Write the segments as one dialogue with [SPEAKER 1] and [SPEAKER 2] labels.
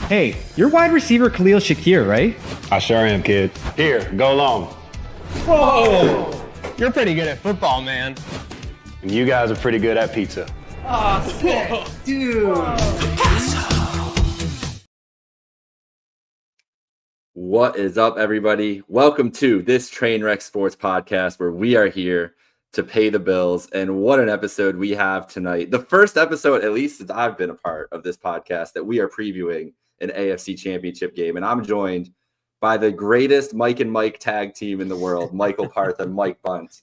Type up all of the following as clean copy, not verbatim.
[SPEAKER 1] Hey, you're wide receiver Khalil Shakir, right?
[SPEAKER 2] I sure am, kid. Here, go long.
[SPEAKER 3] Whoa! You're pretty good at football, man.
[SPEAKER 2] And you guys are pretty good at pizza.
[SPEAKER 3] Oh, sick. Dude.
[SPEAKER 4] What is up, everybody? Welcome to this Trainwreck Sports Podcast, where we are here to pay the bills. And what an episode we have tonight. The first episode, at least since I've been a part of this podcast, that we are previewing an AFC championship game. And I'm joined by the greatest Mike and Mike tag team in the world, Michael Parth and Mike Bunt.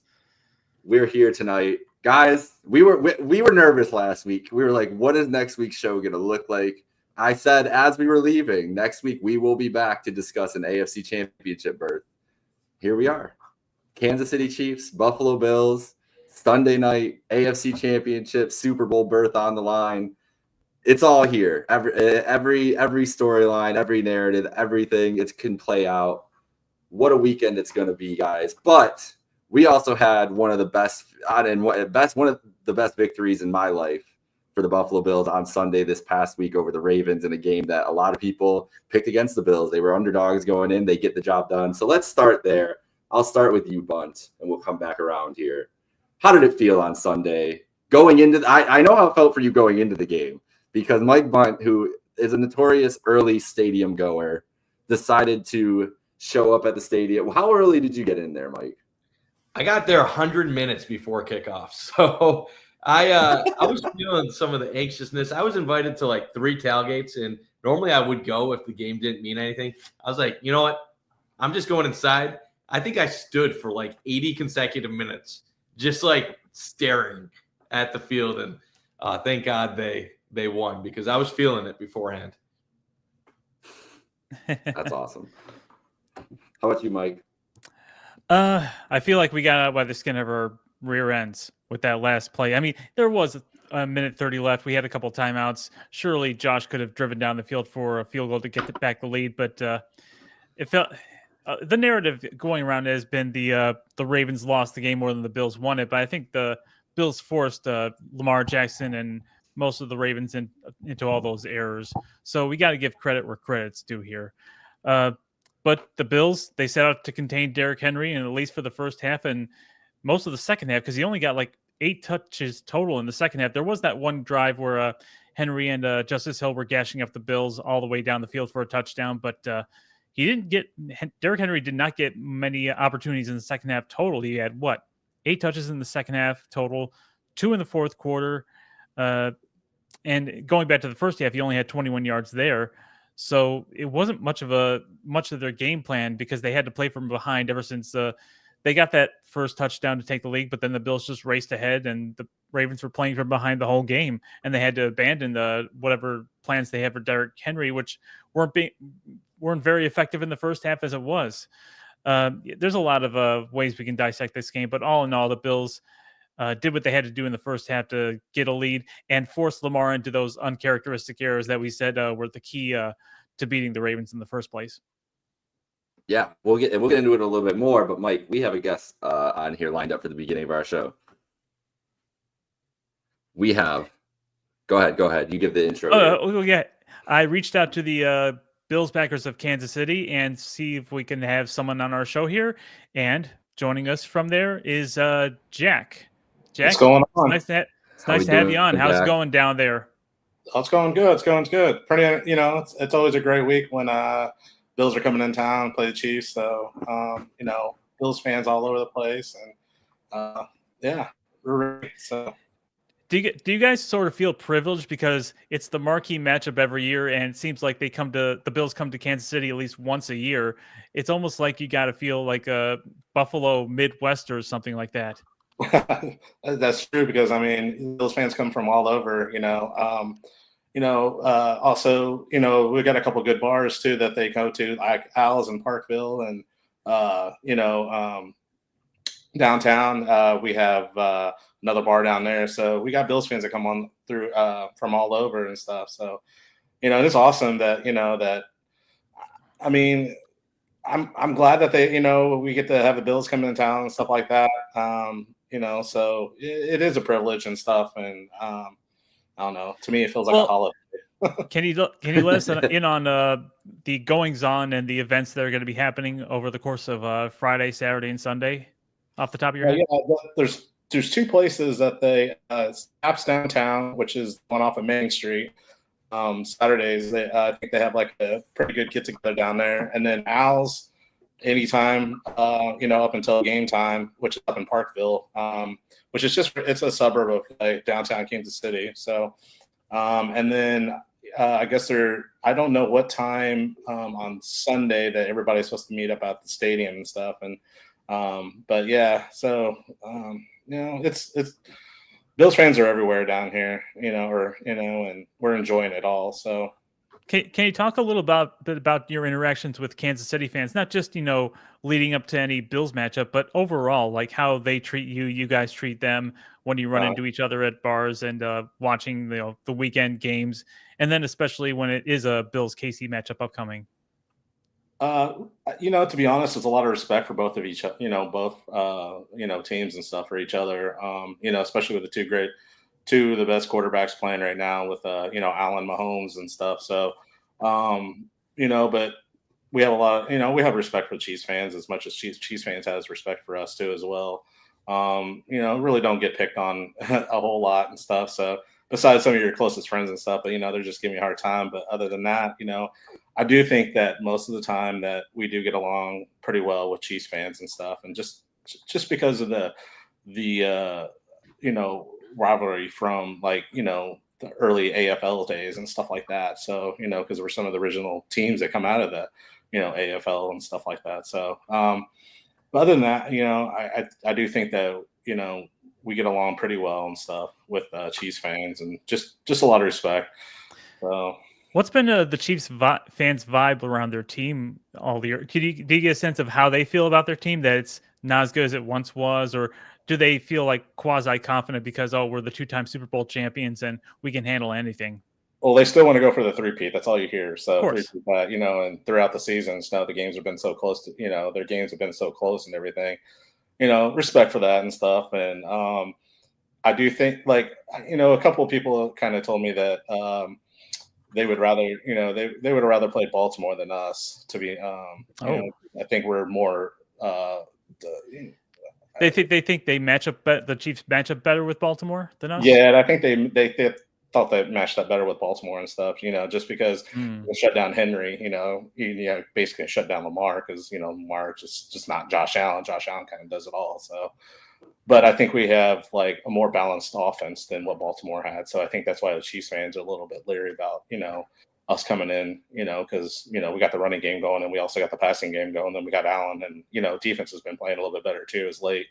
[SPEAKER 4] We're here tonight. Guys, we were nervous last week. We were like, what is next week's show going to look like? I said as we were leaving, next week we will be back to discuss an AFC championship berth. Here we are. Kansas City Chiefs, Buffalo Bills, Sunday night, AFC championship, Super Bowl berth on the line. It's all here. Every storyline, every narrative, everything, it can play out. What a weekend it's going to be, guys. But we also had one of the best victories in my life for the Buffalo Bills on Sunday this past week over the Ravens in a game that a lot of people picked against the Bills. They were underdogs going in. They get the job done. So let's start there. I'll start with you, Bunt, and we'll come back around here. How did it feel on Sunday going into I know how it felt for you going into the game, because Mike Bunt, who is a notorious early stadium goer, decided to show up at the stadium. How early did you get in there, Mike?
[SPEAKER 5] I got there 100 minutes before kickoff. So I was feeling some of the anxiousness. I was invited to like 3 tailgates, and normally I would go if the game didn't mean anything. I was like, you know what? I'm just going inside. I think I stood for like 80 consecutive minutes, just like staring at the field. And thank God they won, because I was feeling it beforehand.
[SPEAKER 4] That's awesome. How about you, Mike?
[SPEAKER 6] I feel like we got out by the skin of our rear ends with that last play. I mean, there was a minute 30 left. We had a couple timeouts. Surely Josh could have driven down the field for a field goal to get back the lead, but it felt the narrative going around has been the Ravens lost the game more than the Bills won it. But I think the Bills forced Lamar Jackson and most of the Ravens into all those errors. So we got to give credit where credit's due here. But the Bills, they set out to contain Derrick Henry, and at least for the first half and most of the second half, because he only got like 8 touches total in the second half. There was that one drive where Henry and Justice Hill were gashing up the Bills all the way down the field for a touchdown, but Derrick Henry did not get many opportunities in the second half total. He had 8 touches in the second half total, 2 in the fourth quarter. And going back to the first half, he only had 21 yards there. So it wasn't much of their game plan, because they had to play from behind ever since they got that first touchdown to take the lead. But then the Bills just raced ahead, and the Ravens were playing from behind the whole game, and they had to abandon whatever plans they had for Derrick Henry, which weren't very effective in the first half as it was. There's a lot of ways we can dissect this game, but all in all, the Bills did what they had to do in the first half to get a lead and force Lamar into those uncharacteristic errors that we said were the key to beating the Ravens in the first place.
[SPEAKER 4] Yeah, we'll get into it a little bit more, but Mike, we have a guest on here lined up for the beginning of our show. We have. Go ahead. You give the intro.
[SPEAKER 6] Yeah, I reached out to the Bills backers of Kansas City and see if we can have someone on our show here. And joining us from there is Jack. Jack,
[SPEAKER 7] what's going on?
[SPEAKER 6] It's nice to have you on. How's it going down there?
[SPEAKER 7] Oh, it's going good. It's going good. Pretty, it's always a great week when Bills are coming in town, play the Chiefs. So, Bills fans all over the place, and yeah, we're ready. So.
[SPEAKER 6] Do you guys sort of feel privileged because it's the marquee matchup every year, and it seems like the Bills come to Kansas City at least once a year? It's almost like you got to feel like a Buffalo Midwest or something like that.
[SPEAKER 7] That's true, because Bills fans come from all over. Also, we got a couple good bars too that they go to, like Al's in Parkville, and downtown we have another bar down there. So we got Bills fans that come on through from all over and stuff. So, it's awesome that, I'm glad that they, we get to have the Bills coming in town and stuff like that. So it is a privilege and stuff. And I don't know, to me, it feels like a holiday.
[SPEAKER 6] Can you let us in on the goings on and the events that are going to be happening over the course of Friday, Saturday, and Sunday, off the top of your head?
[SPEAKER 7] Yeah, there's two places that they Snaps downtown, which is one off of Main Street. Saturdays, I think they have like a pretty good get together down there, and then Al's anytime, up until game time, which is up in Parkville, which is it's a suburb of like downtown Kansas City. So, and then I guess I don't know what time on Sunday that everybody's supposed to meet up at the stadium and stuff. And but yeah, so it's Bills fans are everywhere down here, and we're enjoying it all. So.
[SPEAKER 6] Can you talk a little bit about your interactions with Kansas City fans, not just leading up to any Bills matchup, but overall, like how they treat you, you guys treat them when you run into each other at bars and watching the weekend games, and then especially when it is a Bills KC matchup upcoming.
[SPEAKER 7] To be honest, there's a lot of respect for both of each, both teams and stuff for each other. Especially with two of the best quarterbacks playing right now with Allen Mahomes and stuff. So, but we have a lot of, we have respect for the Chiefs fans as much as Chiefs fans has respect for us too as well. Really don't get picked on a whole lot and stuff. So besides some of your closest friends and stuff, but they're just giving me a hard time. But other than that, I do think that most of the time that we do get along pretty well with Chiefs fans and stuff, and just because of the rivalry from the early AFL days and stuff like that. So because we're some of the original teams that come out of the AFL and stuff like that. So but other than that, I do think that we get along pretty well and stuff with Chiefs fans, and just a lot of respect. So.
[SPEAKER 6] What's been the Chiefs fans' vibe around their team all year? Do you get a sense of how they feel about their team, that it's not as good as it once was, or do they feel like quasi-confident because, we're the two-time Super Bowl champions and we can handle anything?
[SPEAKER 7] Well, they still want to go for the three-peat. That's all you hear. So, and throughout the seasons, the games have been so close to, their games have been so close and everything. Respect for that and stuff. And I do think, a couple of people kind of told me that they would rather, they would have rather played Baltimore than us. To be, I think we're more.
[SPEAKER 6] They think they match up. The Chiefs match up better with Baltimore than us.
[SPEAKER 7] Yeah, and I think they thought they matched up better with Baltimore and stuff. Just because they shut down Henry, basically shut down Lamar because Lamar just not Josh Allen. Josh Allen kind of does it all. So, but I think we have a more balanced offense than what Baltimore had. So I think that's why the Chiefs fans are a little bit leery about us coming in, because we got the running game going and we also got the passing game going. Then we got Allen, and defense has been playing a little bit better too as late.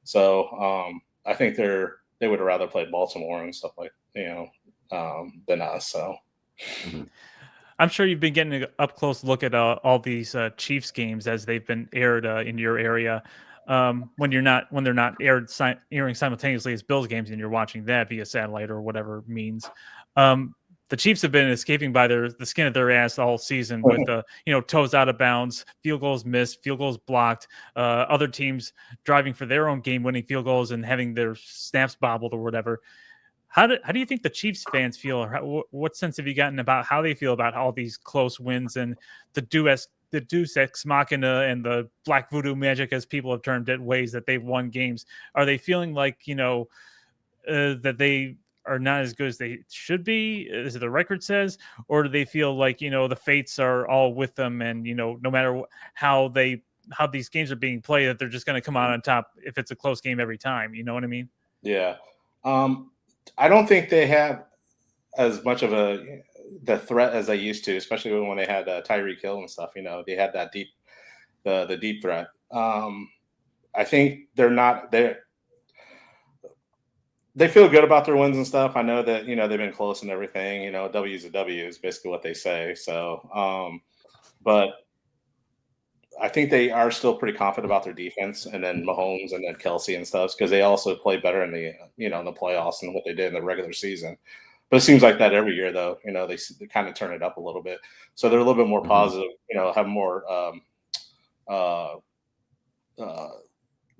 [SPEAKER 7] So I think they would have rather played Baltimore and stuff than us. So
[SPEAKER 6] I'm sure you've been getting an up close look at all these Chiefs games as they've been aired in your area. When they're not airing simultaneously as Bills games and you're watching that via satellite or whatever means. The Chiefs have been escaping by the skin of their ass all season with toes out of bounds, field goals missed, field goals blocked, other teams driving for their own game-winning field goals and having their snaps bobbled or whatever. How do you think the Chiefs fans feel, or what sense have you gotten about how they feel about all these close wins and the Deus Ex Machina and the Black Voodoo magic, as people have termed it, ways that they've won games? Are they feeling like that they are not as good as they should be, as the record says, or do they feel like the fates are all with them, and no matter how these games are being played, that they're just going to come out on top if it's a close game every time? You know what I mean?
[SPEAKER 7] Yeah. I don't think they have as much of the threat as they used to, especially when they had Tyreek Hill and stuff. They had that the deep threat. I think they're not there. They feel good about their wins and stuff. I know that they've been close and everything. A W is a W is basically what they say. So, but I think they are still pretty confident about their defense, and then Mahomes and then Kelsey and stuff, because they also play better in the in the playoffs than what they did in the regular season. But it seems like that every year, though. They kind of turn it up a little bit, so they're a little bit more positive. Have more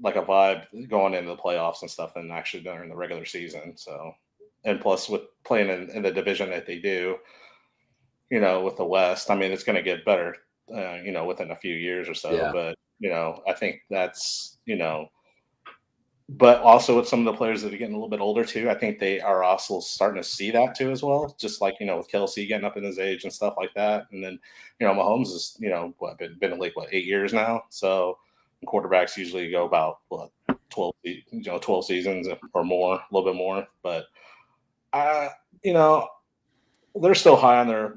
[SPEAKER 7] like a vibe going into the playoffs and stuff than actually during the regular season. So, and plus with playing in the division that they do, with the West. I mean, it's going to get better, within a few years or so.
[SPEAKER 4] Yeah.
[SPEAKER 7] But I think that's but also with some of the players that are getting a little bit older too, I think they are also starting to see that too as well. Just like with Kelsey getting up in his age and stuff like that, and then Mahomes is been in the league 8 years now. So quarterbacks usually go about 12 seasons or more, a little bit more. But they're still high on their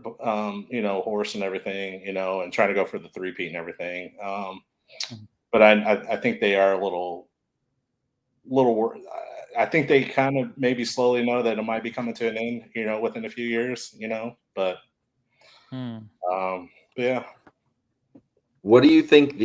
[SPEAKER 7] horse and everything, and trying to go for the three-peat and everything. But I think they are a little. I think they kind of maybe slowly know that it might be coming to an end, within a few years, but yeah.
[SPEAKER 4] What do you think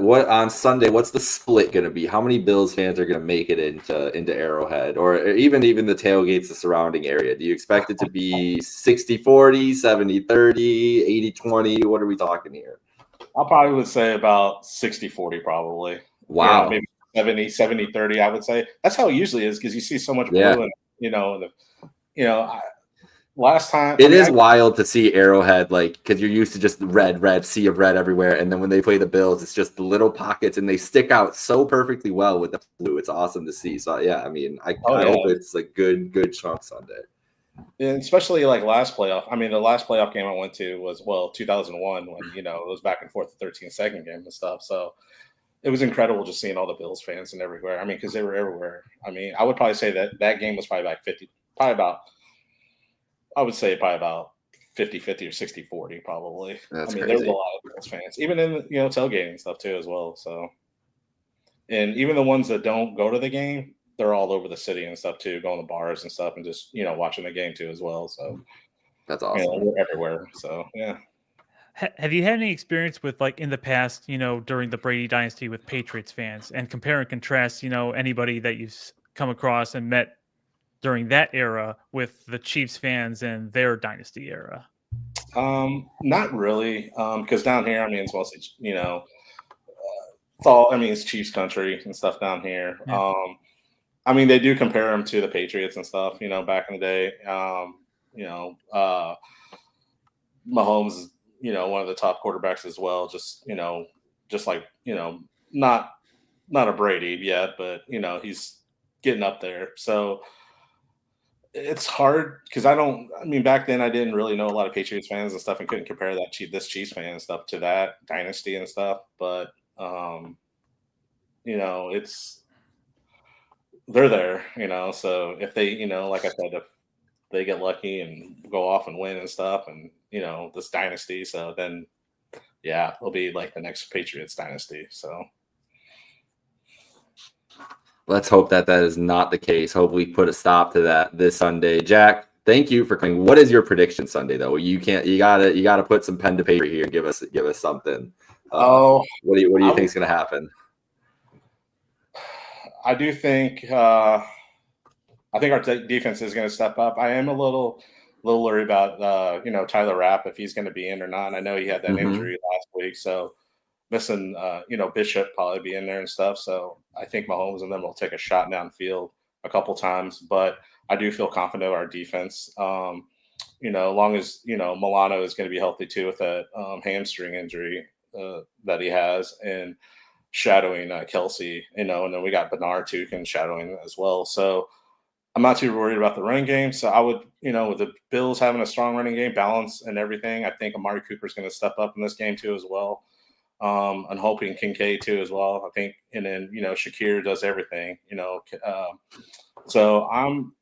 [SPEAKER 4] what on Sunday? What's the split going to be? How many Bills fans are going to make it into Arrowhead, or even the tailgates, the surrounding area? Do you expect it to be 60-40, 70-30, 80-20? What are we talking here?
[SPEAKER 7] I probably would say about 60-40, probably.
[SPEAKER 4] Wow.
[SPEAKER 7] Maybe 70-30, I would say. That's how it usually is because you see so much blue and last time
[SPEAKER 4] it is wild to see Arrowhead, because you're used to just red, sea of red everywhere, and then when they play the Bills, it's just the little pockets, and they stick out so perfectly well with the blue. It's awesome to see. So yeah, I mean, I hope it's a good chunk Sunday.
[SPEAKER 7] And especially last playoff. I mean, the last playoff game I went to was 2001 when it was back and forth the 13-second game and stuff. So it was incredible just seeing all the Bills fans and everywhere. I mean, because they were everywhere. I mean, I would probably say that game was probably about 50-50 or 60-40 probably.
[SPEAKER 4] That's
[SPEAKER 7] crazy.
[SPEAKER 4] Crazy.
[SPEAKER 7] There was a lot of Bills fans, even in tailgating and stuff too as well. So, and even the ones that don't go to the game, they're all over the city and stuff too, going to bars and stuff and just watching the game too as well. So
[SPEAKER 4] that's awesome.
[SPEAKER 7] We're everywhere. So yeah.
[SPEAKER 6] Have you had any experience with in the past, during the Brady dynasty with Patriots fans, and compare and contrast, anybody that you've come across and met during that era with the Chiefs fans and their dynasty era?
[SPEAKER 7] Not really, because down here, I mean, it's mostly it's all. I mean, it's Chiefs country and stuff down here.
[SPEAKER 6] Yeah.
[SPEAKER 7] I mean, they do compare them to the Patriots and stuff. Back in the day, Mahomes is one of the top quarterbacks as well. Just not a Brady yet, but he's getting up there. So it's hard because back then I didn't really know a lot of Patriots fans and stuff and couldn't compare this Chiefs fan and stuff to that dynasty and stuff. But, they're there, so if they, like I said, if they get lucky and go off and win and stuff and, this dynasty, so then, yeah, it'll be like the next Patriots dynasty. So.
[SPEAKER 4] Let's hope that is not the case. Hope we put a stop to that this Sunday. Jack, thank you for coming. What is your prediction Sunday though? You gotta put some pen to paper here and give us something. What do you think is gonna happen?
[SPEAKER 7] I do think I think our defense is going to step up. I am a little worried about Tyler Rapp, if he's going to be in or not. I know he had that injury last week, so missing Bishop probably be in there and stuff. So I think Mahomes and them will take a shot downfield a couple times, but I do feel confident of our defense. Long as Milano is going to be healthy too with that hamstring injury that he has, and shadowing Kelsey, and then we got Bernard too, can shadowing as well. So I'm not too worried about the running game. So I would, with the Bills having a strong running game, balance and everything, I think Amari Cooper's going to step up in this game too as well. I'm hoping Kincaid too as well. I think, and then Shakir does everything. So I'm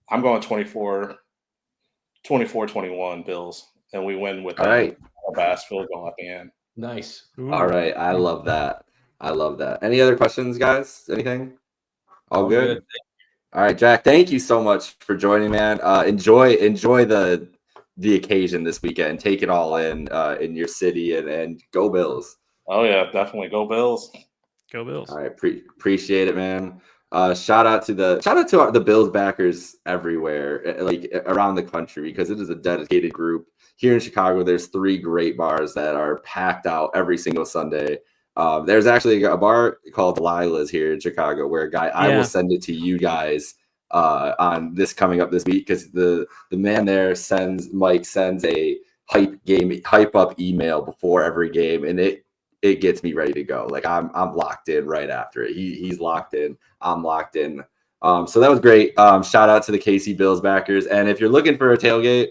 [SPEAKER 7] going 24-21 Bills, and we win with a Bass field goal at the end.
[SPEAKER 5] Nice.
[SPEAKER 6] Ooh.
[SPEAKER 4] All right, I love that. Any other questions, guys? Anything? All good. All right, Jack, thank you so much for joining, man. Enjoy the occasion this weekend. Take it all in your city, and go Bills.
[SPEAKER 7] Oh yeah, definitely go Bills.
[SPEAKER 6] Go Bills.
[SPEAKER 4] All right, appreciate it, man. Shout out to the Bills backers everywhere, around the country, because it is a dedicated group. Here in Chicago, there's 3 great bars that are packed out every single Sunday. There's actually a bar called Lila's here in Chicago where I will send it to you guys on this coming up this week, because the man there Mike sends a hype up email before every game, and it gets me ready to go. Like I'm locked in right after it. He's locked in. I'm locked in. So that was great. Shout out to the KC Bills backers. And if you're looking for a tailgate,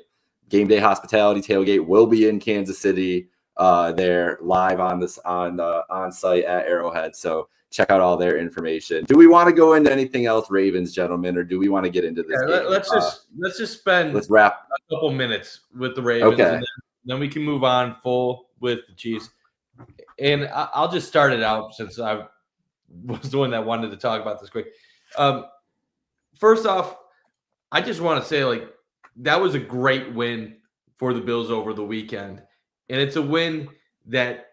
[SPEAKER 4] Game Day Hospitality tailgate will be in Kansas City. They're live on site at Arrowhead. So check out all their information. Do we want to go into anything else, Ravens, gentlemen, or do we want to get into this?
[SPEAKER 5] Yeah, let's just spend
[SPEAKER 4] let's wrap
[SPEAKER 5] a couple minutes with the Ravens,
[SPEAKER 4] okay.
[SPEAKER 5] And then we can move on full with the Chiefs. And I'll just start it out since I was the one that wanted to talk about this quick. First off, I just want to say, like, that was a great win for the Bills over the weekend. And it's a win that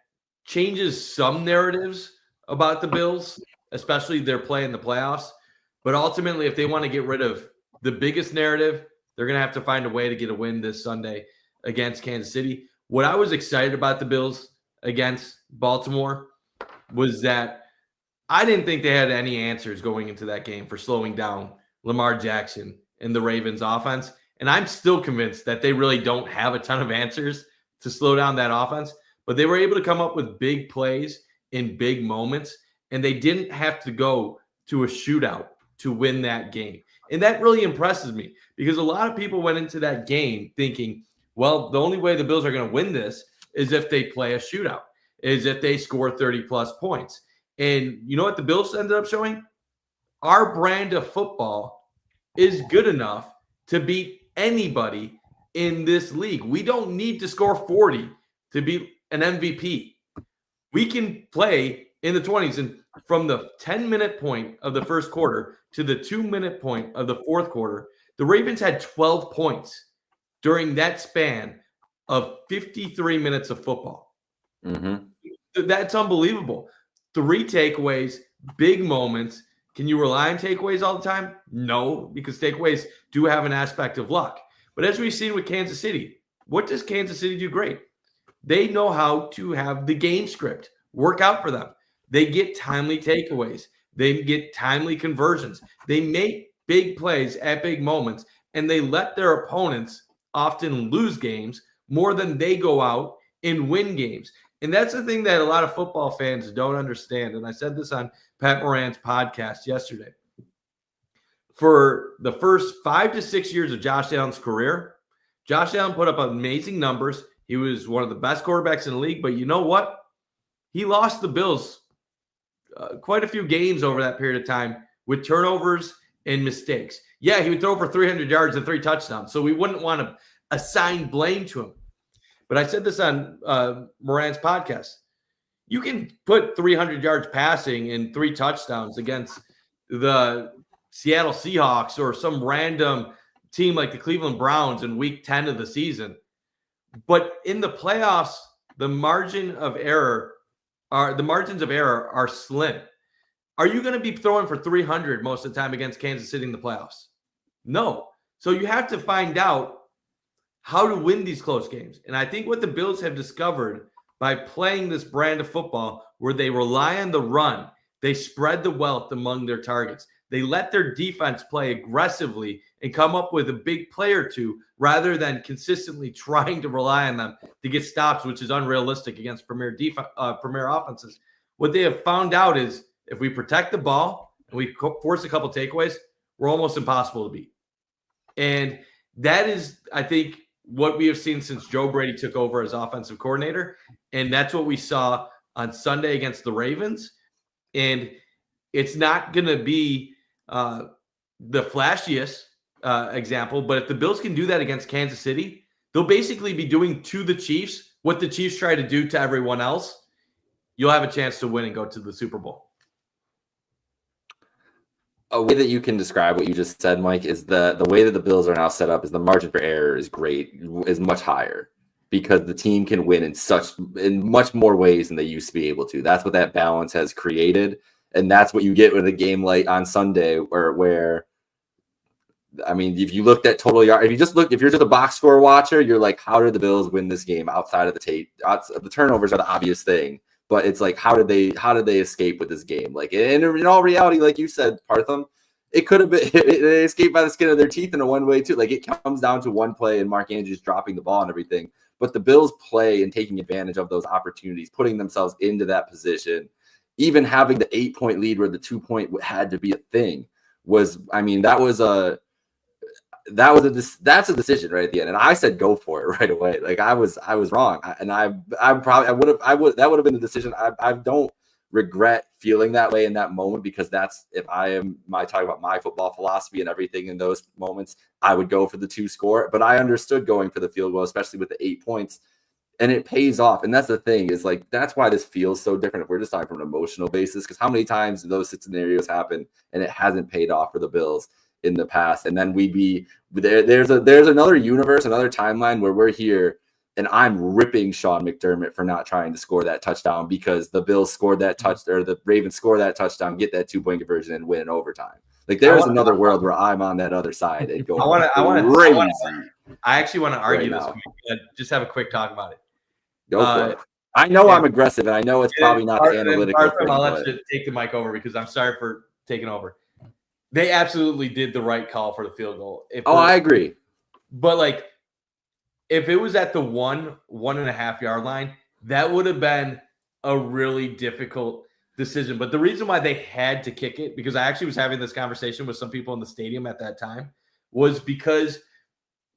[SPEAKER 5] changes some narratives about the Bills, especially their play in the playoffs. But ultimately, if they want to get rid of the biggest narrative, they're going to have to find a way to get a win this Sunday against Kansas City. What I was excited about the Bills against Baltimore was that I didn't think they had any answers going into that game for slowing down Lamar Jackson and the Ravens offense. And I'm still convinced that they really don't have a ton of answers to slow down that offense, but they were able to come up with big plays in big moments, and they didn't have to go to a shootout to win that game. And that really impresses me because a lot of people went into that game thinking, well, the only way the Bills are going to win this is if they play a shootout, is if they score 30-plus points. And you know what the Bills ended up showing? Our brand of football is good enough to beat anybody in this league. We don't need to score 40 to be an MVP. We can play in the 20s. And from the 10-minute point of the first quarter to the 2-minute point of the fourth quarter, the Ravens had 12 points during that span of 53 minutes of football. Mm-hmm. That's unbelievable. 3 takeaways, big moments. Can you rely on takeaways all the time? No, because takeaways do have an aspect of luck. But as we've seen with Kansas City, what does Kansas City do great? They know how to have the game script work out for them. They get timely takeaways. They get timely conversions. They make big plays at big moments, and they let their opponents often lose games more than they go out and win games. And that's the thing that a lot of football fans don't understand. And I said this on Pat Moran's podcast yesterday. For the first 5 to 6 years of Josh Allen's career, Josh Allen put up amazing numbers. He was one of the best quarterbacks in the league. But you know what? He lost the Bills quite a few games over that period of time with turnovers and mistakes. Yeah, he would throw for 300 yards and 3 touchdowns. So we wouldn't want to assign blame to him. But I said this on Moran's podcast. You can put 300 yards passing and 3 touchdowns against the Seattle Seahawks or some random team like the Cleveland Browns in week 10 of the season. But in the playoffs, the margins of error are slim. Are you going to be throwing for 300 most of the time against Kansas City in the playoffs? No. So you have to find out how to win these close games. And I think what the Bills have discovered by playing this brand of football where they rely on the run, they spread the wealth among their targets. They let their defense play aggressively and come up with a big play or two rather than consistently trying to rely on them to get stops, which is unrealistic against premier offenses. What they have found out is if we protect the ball and we force a couple takeaways, we're almost impossible to beat. And that is, I think, what we have seen since Joe Brady took over as offensive coordinator. And that's what we saw on Sunday against the Ravens. And it's not going to be the flashiest example, but if the Bills can do that against Kansas City, they'll basically be doing to the Chiefs what the Chiefs try to do to everyone else. You'll have a chance to win and go to the Super Bowl.
[SPEAKER 4] A way that you can describe what you just said, Mike, is the way that the Bills are now set up is the margin for error is much higher because the team can win in much more ways than they used to be able to. That's what that balance has created. And that's what you get with a game like on Sunday where I mean, if you looked at total yard, if you're just a box score watcher, you're like, how did the Bills win this game outside of the tape? The turnovers are the obvious thing, but it's like, how did they escape with this game? Like in all reality, like you said, Partham, it could have been they escaped by the skin of their teeth in a one way too. Like it comes down to one play and Mark Andrews dropping the ball and everything. But the Bills play and taking advantage of those opportunities, putting themselves into that position, even having the 8-point lead where the 2-point had to be a thing was, I mean, that's a decision right at the end. And I said, go for it right away. Like I was wrong. That would have been the decision. I don't regret feeling that way in that moment, because that's, if I talk about my football philosophy and everything in those moments, I would go for the 2 score, but I understood going for the field goal, especially with the 8 points, and it pays off. And that's the thing, is like, that's why this feels so different if we're just talking from an emotional basis, because how many times do those scenarios happen and it hasn't paid off for the Bills in the past? And then we'd be there's another universe, another timeline where we're here and I'm ripping Sean McDermott for not trying to score that touchdown, because the Bills scored that touchdown, or the Ravens score that touchdown, get that 2-point conversion and win in overtime. Like there's another world where I'm on that other side and going
[SPEAKER 5] I actually want to argue
[SPEAKER 4] right
[SPEAKER 5] this. Just have a quick talk about it.
[SPEAKER 4] Go for it. I know I'm aggressive, and I know it's probably not the analytical thing.
[SPEAKER 5] I'll let you take the mic over, because I'm sorry for taking over. They absolutely did the right call for the field goal.
[SPEAKER 4] I agree.
[SPEAKER 5] But like, if it was at the 1.5 yard line, that would have been a really difficult decision. But the reason why they had to kick it, because I actually was having this conversation with some people in the stadium at that time, was because,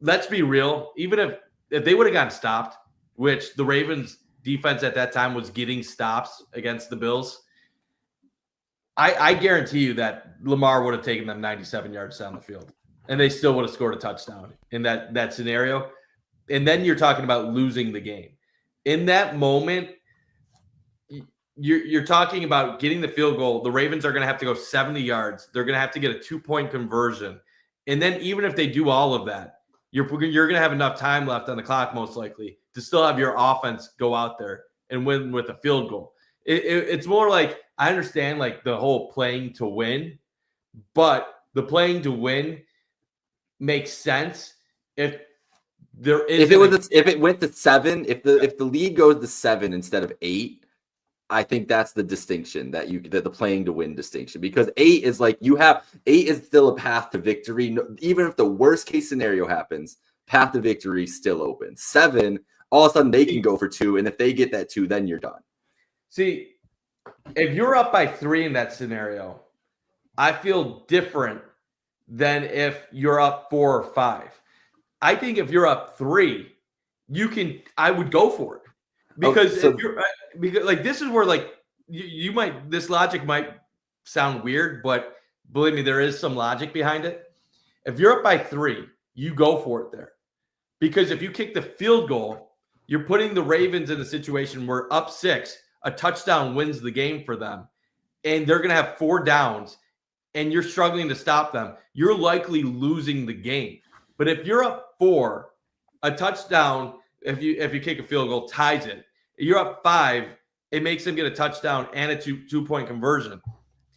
[SPEAKER 5] let's be real, even if they would have gotten stopped, which the Ravens defense at that time was getting stops against the Bills, I guarantee you that Lamar would have taken them 97 yards down the field, and they still would have scored a touchdown in that scenario. And then you're talking about losing the game. In that moment, you're talking about getting the field goal. The Ravens are going to have to go 70 yards. They're going to have to get a 2-point conversion. And then even if they do all of that, you're going to have enough time left on the clock, most likely, to still have your offense go out there and win with a field goal. It's more like, I understand like the whole playing to win, but the playing to win makes sense if it
[SPEAKER 4] went to 7, if the lead goes to 7 instead of 8, I think that's the distinction that the playing to win distinction, because 8 is like, 8 is still a path to victory. Even if the worst case scenario happens, path to victory still open. 7, all of a sudden they can go for 2. And if they get that 2, then you're done.
[SPEAKER 5] See, if you're up by 3 in that scenario, I feel different than if you're up 4 or 5. I think if you're up 3, I would go for it, because because like, this is where like you might, this logic might sound weird, but believe me, there is some logic behind it. If you're up by 3, you go for it there, because if you kick the field goal, you're putting the Ravens in a situation where up 6, a touchdown wins the game for them, and they're going to have 4 downs, and you're struggling to stop them. You're likely losing the game. But if you're up 4, a touchdown, if you kick a field goal, ties it. If you're up 5, it makes them get a touchdown and a 2-point conversion.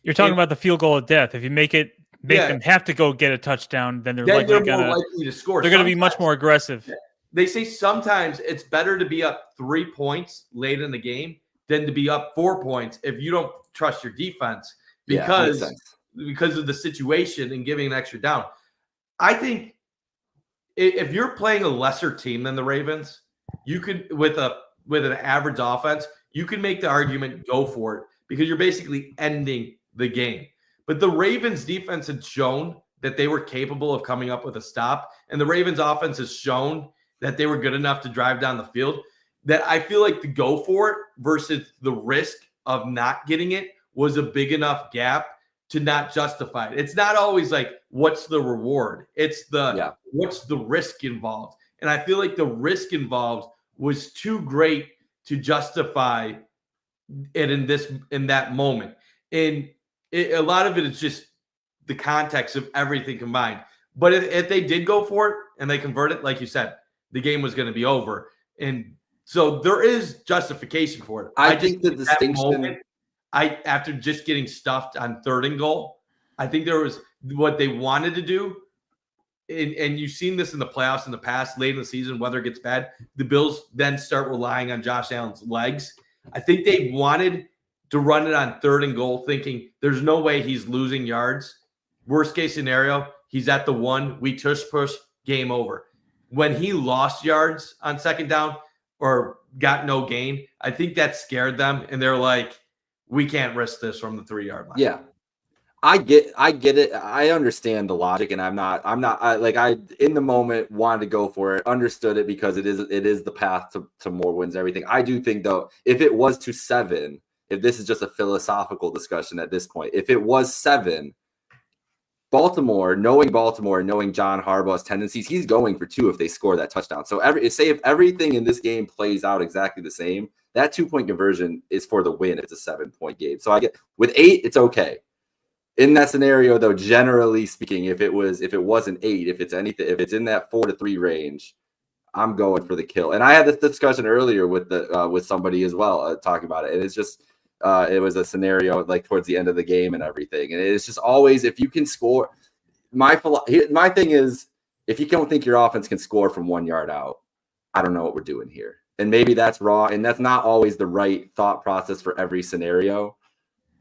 [SPEAKER 6] You're talking about the field goal of death. If you make them have to go get a touchdown, then they're more likely
[SPEAKER 5] to score.
[SPEAKER 6] They're going to be much more aggressive.
[SPEAKER 5] They say sometimes it's better to be up 3 points late in the game than to be up 4 points if you don't trust your defense, because of the situation and giving an extra down. I think if you're playing a lesser team than the Ravens, you could, with an average offense, you can make the argument, go for it, because you're basically ending the game. But the Ravens defense had shown that they were capable of coming up with a stop, and the Ravens offense has shown that they were good enough to drive down the field, that I feel like the go for it versus the risk of not getting it was a big enough gap to not justify it. It's not always like, what's the reward? It's what's the risk involved? And I feel like the risk involved was too great to justify it in that moment. And a lot of it is just the context of everything combined. But if they did go for it and they convert it, like you said, the game was going to be over. And so there is justification for it.
[SPEAKER 4] I think the distinction,
[SPEAKER 5] after just getting stuffed on 3rd and goal, I think there was what they wanted to do. And you've seen this in the playoffs in the past, late in the season, weather gets bad. The Bills then start relying on Josh Allen's legs. I think they wanted to run it on 3rd and goal, thinking there's no way he's losing yards. Worst case scenario, he's at the 1, we push, game over. when he lost yards on second down or got no gain, I think that scared them. And they're like, we can't risk this from the 3-yard line.
[SPEAKER 4] Yeah. I get it. I understand the logic, and I in the moment wanted to go for it, understood it because it is the path to more wins, everything. I do think though, if it was to 7, if this is just a philosophical discussion at this point, if it was 7, Baltimore, knowing John Harbaugh's tendencies, he's going for 2 if they score that touchdown. So if everything in this game plays out exactly the same, that 2-point conversion is for the win. It's a 7-point game. So I get with 8, it's okay. In that scenario, though, generally speaking, if it wasn't 8, if it's in that 4-3 range, I'm going for the kill. And I had this discussion earlier with somebody as well, talking about it. And it's just it was a scenario like towards the end of the game and everything. And it's just always, if you can score, my thing is, if you don't think your offense can score from 1 yard out, I don't know what we're doing here. And maybe that's wrong, and that's not always the right thought process for every scenario.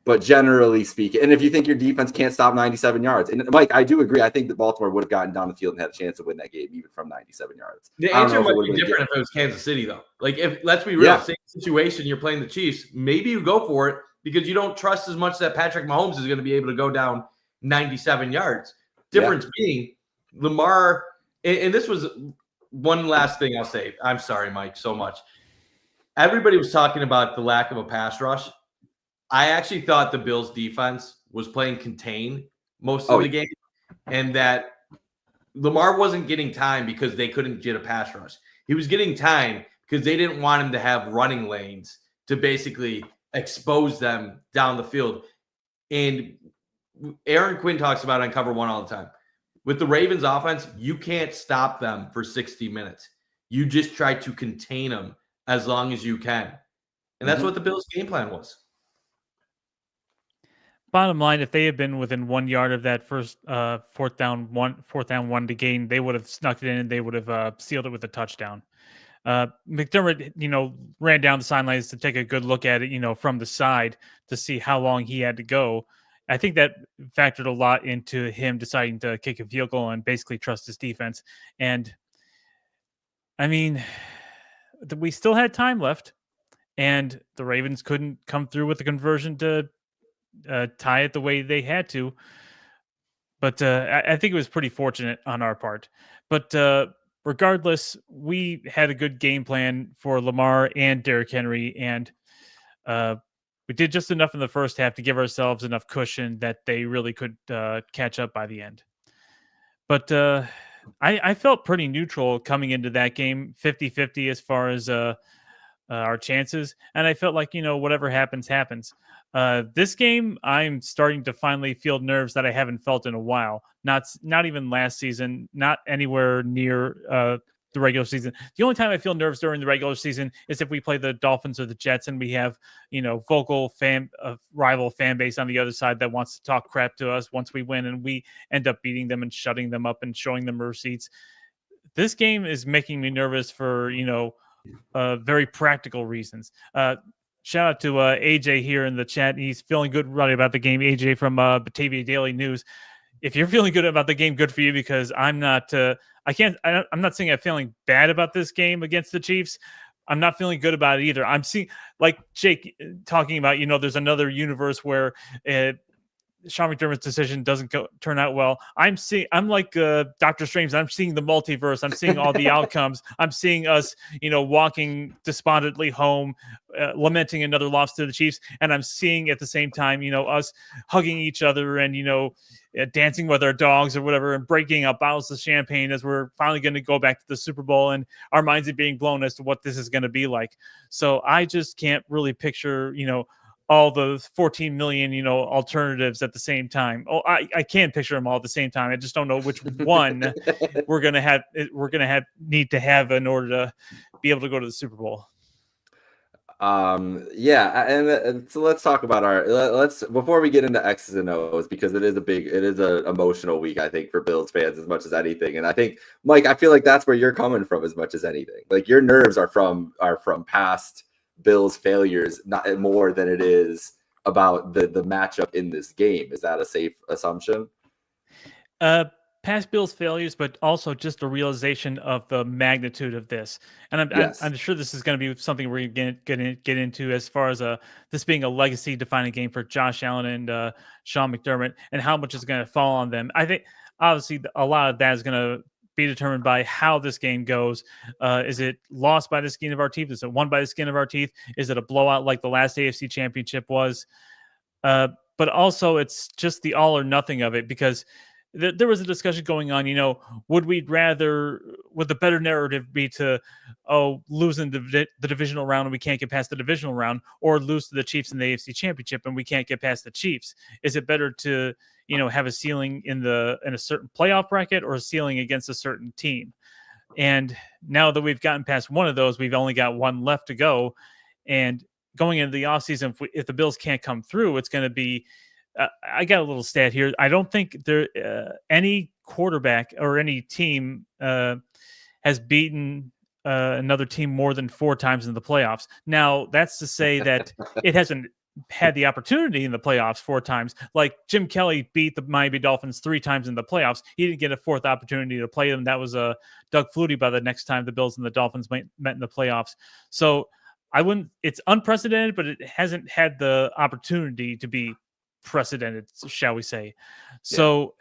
[SPEAKER 4] But generally speaking, and if you think your defense can't stop 97 yards, and Mike, I do agree. I think that Baltimore would have gotten down the field and had a chance to win that game even from 97 yards.
[SPEAKER 5] The answer might be different if it was Kansas City, though. Like, let's be real, same situation, you're playing the Chiefs. Maybe you go for it because you don't trust as much that Patrick Mahomes is going to be able to go down 97 yards. Difference being Lamar, and this was one last thing I'll say. I'm sorry, Mike, so much. Everybody was talking about the lack of a pass rush. I actually thought the Bills defense was playing contain most of the game, and that Lamar wasn't getting time because they couldn't get a pass rush. He was getting time because they didn't want him to have running lanes to basically expose them down the field. And Aaron Quinn talks about it on Cover One all the time. With the Ravens offense, you can't stop them for 60 minutes. You just try to contain them as long as you can. And that's what the Bills' game plan was.
[SPEAKER 6] Bottom line, if they had been within 1 yard of that first fourth down one to gain, they would have snuck it in and they would have sealed it with a touchdown. McDermott, ran down the sidelines to take a good look at it, from the side to see how long he had to go. I think that factored a lot into him deciding to kick a field goal and basically trust his defense. And I mean, we still had time left, and the Ravens couldn't come through with the conversion to tie it the way they had to. But I think it was pretty fortunate on our part. But regardless, we had a good game plan for Lamar and Derrick Henry, and we did just enough in the first half to give ourselves enough cushion that they really could catch up by the end. But I felt pretty neutral coming into that game, 50-50 as far as our chances. And I felt like, whatever happens, happens. This game, I'm starting to finally feel nerves that I haven't felt in a while. Not even last season, not anywhere near the regular season. The only time I feel nerves during the regular season is if we play the Dolphins or the Jets and we have, vocal rival fan base on the other side that wants to talk crap to us once we win and we end up beating them and shutting them up and showing them receipts. This game is making me nervous for, very practical reasons. Shout out to AJ here in the chat. He's feeling good right about the game. AJ from Batavia Daily News. If you're feeling good about the game, good for you, because I'm not. I'm not saying I'm feeling bad about this game against the Chiefs. I'm not feeling good about it either. I'm seeing, like Jake talking about, there's another universe where Sean McDermott's decision doesn't turn out well. I'm like Doctor Strange. I'm seeing the multiverse. I'm seeing all the outcomes. I'm seeing us, walking despondently home, lamenting another loss to the Chiefs. And I'm seeing at the same time, us hugging each other and, dancing with our dogs or whatever and breaking up bottles of champagne as we're finally going to go back to the Super Bowl, and our minds are being blown as to what this is going to be like. So I just can't really picture, all the 14 million, alternatives at the same time. Oh, I can picture them all at the same time. I just don't know which one we're going to need to have in order to be able to go to the Super Bowl.
[SPEAKER 4] And so let's talk about before we get into X's and O's, because it is an emotional week, I think, for Bills fans as much as anything. And I think, Mike, I feel like that's where you're coming from as much as anything. Like, your nerves are from past Bills failures, not more than it is about the matchup in this game. Is that a safe assumption?
[SPEAKER 6] past Bills failures, but also just a realization of the magnitude of this. And I'm sure this is going to be something we're going to get into as far as this being a legacy defining game for Josh Allen and Sean McDermott, and how much is going to fall on them. I think obviously a lot of that is going to be determined by how this game goes. Is it lost by the skin of our teeth? Is it won by the skin of our teeth? Is it a blowout like the last AFC Championship was? But also it's just the all or nothing of it, because there was a discussion going on, would the better narrative be to, lose in the divisional round and we can't get past the divisional round, or lose to the Chiefs in the AFC Championship and we can't get past the Chiefs? Is it better to, have a ceiling in a certain playoff bracket, or a ceiling against a certain team? And now that we've gotten past one of those, we've only got one left to go. And going into the offseason, if the Bills can't come through, it's going to be, I got a little stat here. I don't think any quarterback or any team has beaten another team more than 4 times in the playoffs. Now, that's to say that it hasn't had the opportunity in the playoffs 4 times. Like Jim Kelly beat the Miami Dolphins 3 times in the playoffs. He didn't get a 4th opportunity to play them. That was Doug Flutie by the next time the Bills and the Dolphins met in the playoffs. So it's unprecedented, but it hasn't had the opportunity to be precedented, shall we say. So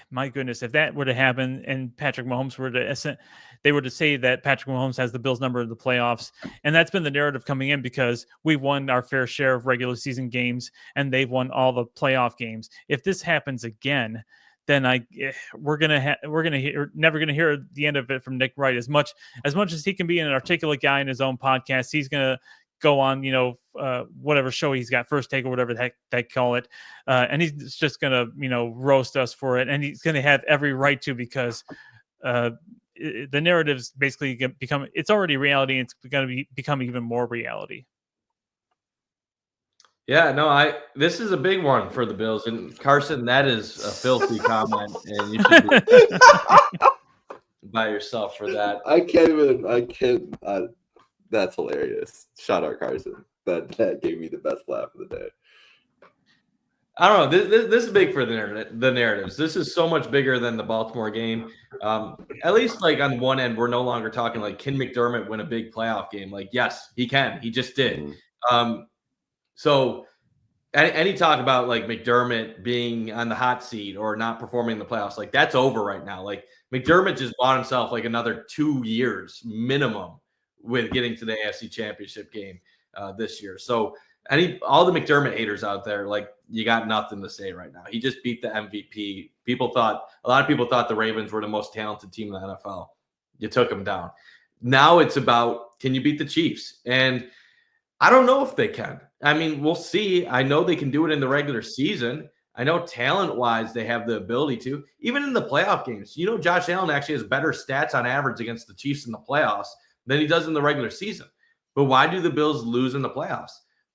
[SPEAKER 6] my goodness, if that were to happen and Patrick Mahomes were to say that Patrick Mahomes has the Bills number in the playoffs, and that's been the narrative coming in, because we've won our fair share of regular season games and they've won all the playoff games. If this happens again, then we're never gonna hear the end of it from Nick Wright. As much as he can be an articulate guy in his own podcast, he's gonna go on, whatever show he's got, First Take or whatever they call it, and he's just gonna, roast us for it, and he's gonna have every right to, because the narrative's basically it's already reality, and it's gonna become even more reality.
[SPEAKER 5] Yeah, no, this is a big one for the Bills, and Carson, that is a filthy comment, and you should be by yourself for that.
[SPEAKER 4] I can't. That's hilarious. Shout out Carson. That gave me the best laugh of the day.
[SPEAKER 5] I don't know. This is big for the narratives. This is so much bigger than the Baltimore game. At least like on one end, we're no longer talking like, can McDermott win a big playoff game? Like, yes, he can. He just did. So any talk about like McDermott being on the hot seat or not performing in the playoffs, like that's over right now. Like McDermott just bought himself like another 2 years minimum with getting to the AFC Championship game this year. So all the McDermott haters out there, like, you got nothing to say right now. He just beat the MVP. A lot of people thought the Ravens were the most talented team in the NFL. You took them down. Now it's about, can you beat the Chiefs? And I don't know if they can. I mean, we'll see. I know they can do it in the regular season. I know talent-wise they have the ability to. Even in the playoff games, Josh Allen actually has better stats on average against the Chiefs in the playoffs than he does in the regular season. But why do the Bills lose in the playoffs?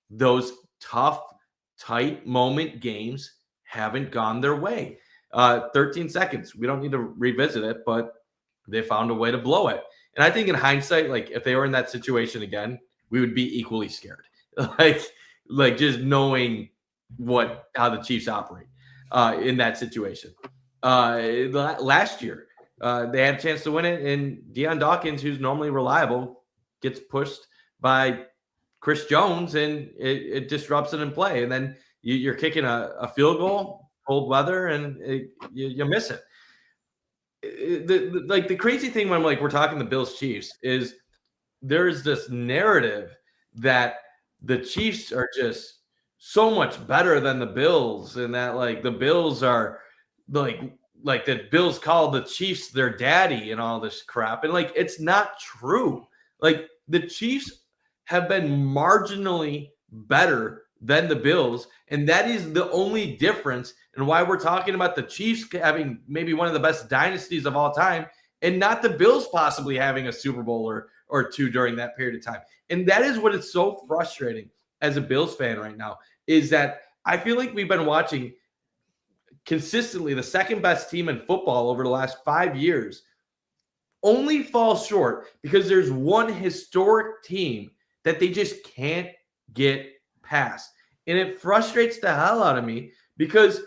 [SPEAKER 5] Those tough, tight moment games haven't gone their way. 13 seconds. We don't need to revisit it, but they found a way to blow it. And I think in hindsight, like if they were in that situation again, we would be equally scared. like just knowing how the Chiefs operate in that situation. Last year, they had a chance to win it, and Deion Dawkins, who's normally reliable, gets pushed by Chris Jones, and it disrupts it in play. And then you're kicking a field goal, cold weather, and you miss it. The crazy thing when we're talking the Bills Chiefs is there's this narrative that the Chiefs are just so much better than the Bills, and that like the Bills are like the Bills call the Chiefs their daddy and all this crap. And like, it's not true. Like the Chiefs have been marginally better than the Bills. And that is the only difference and why we're talking about the Chiefs having maybe one of the best dynasties of all time and not the Bills possibly having a Super Bowl or two during that period of time. And that is what is so frustrating as a Bills fan right now, is that I feel like we've been watching consistently the second best team in football over the last 5 years only fall short because there's one historic team that they just can't get past. And it frustrates the hell out of me because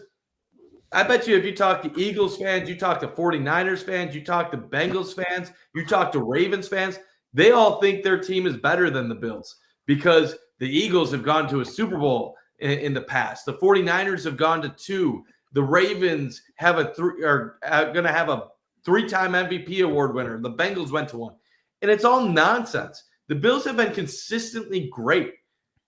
[SPEAKER 5] I bet you if you talk to Eagles fans, you talk to 49ers fans, you talk to Bengals fans, you talk to Ravens fans, they all think their team is better than the Bills because the Eagles have gone to a Super Bowl in the past. The 49ers have gone to 2. The Ravens are going to have a 3-time MVP award winner. The Bengals went to 1. And it's all nonsense. The Bills have been consistently great.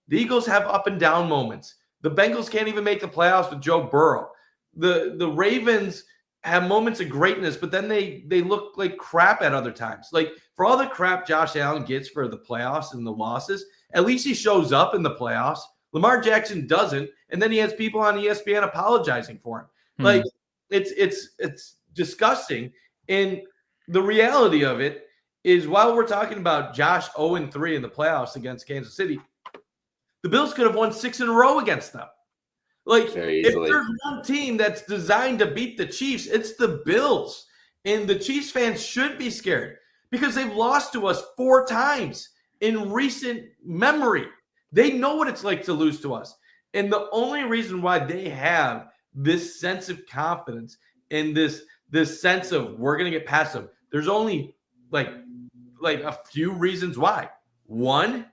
[SPEAKER 5] The Eagles have up and down moments. The Bengals can't even make the playoffs with Joe Burrow. The Ravens have moments of greatness, but then they look like crap at other times. Like, for all the crap Josh Allen gets for the playoffs and the losses, at least he shows up in the playoffs. Lamar Jackson doesn't, and then he has people on ESPN apologizing for him. Like, it's disgusting. And the reality of it is, while we're talking about Josh 0-3 in the playoffs against Kansas City, the Bills could have won 6 in a row against them. Like, if there's one team that's designed to beat the Chiefs, it's the Bills. And the Chiefs fans should be scared because they've lost to us 4 times in recent memory. They know what it's like to lose to us. And the only reason why they have this sense of confidence and this sense of we're going to get past them, there's only like a few reasons why. One,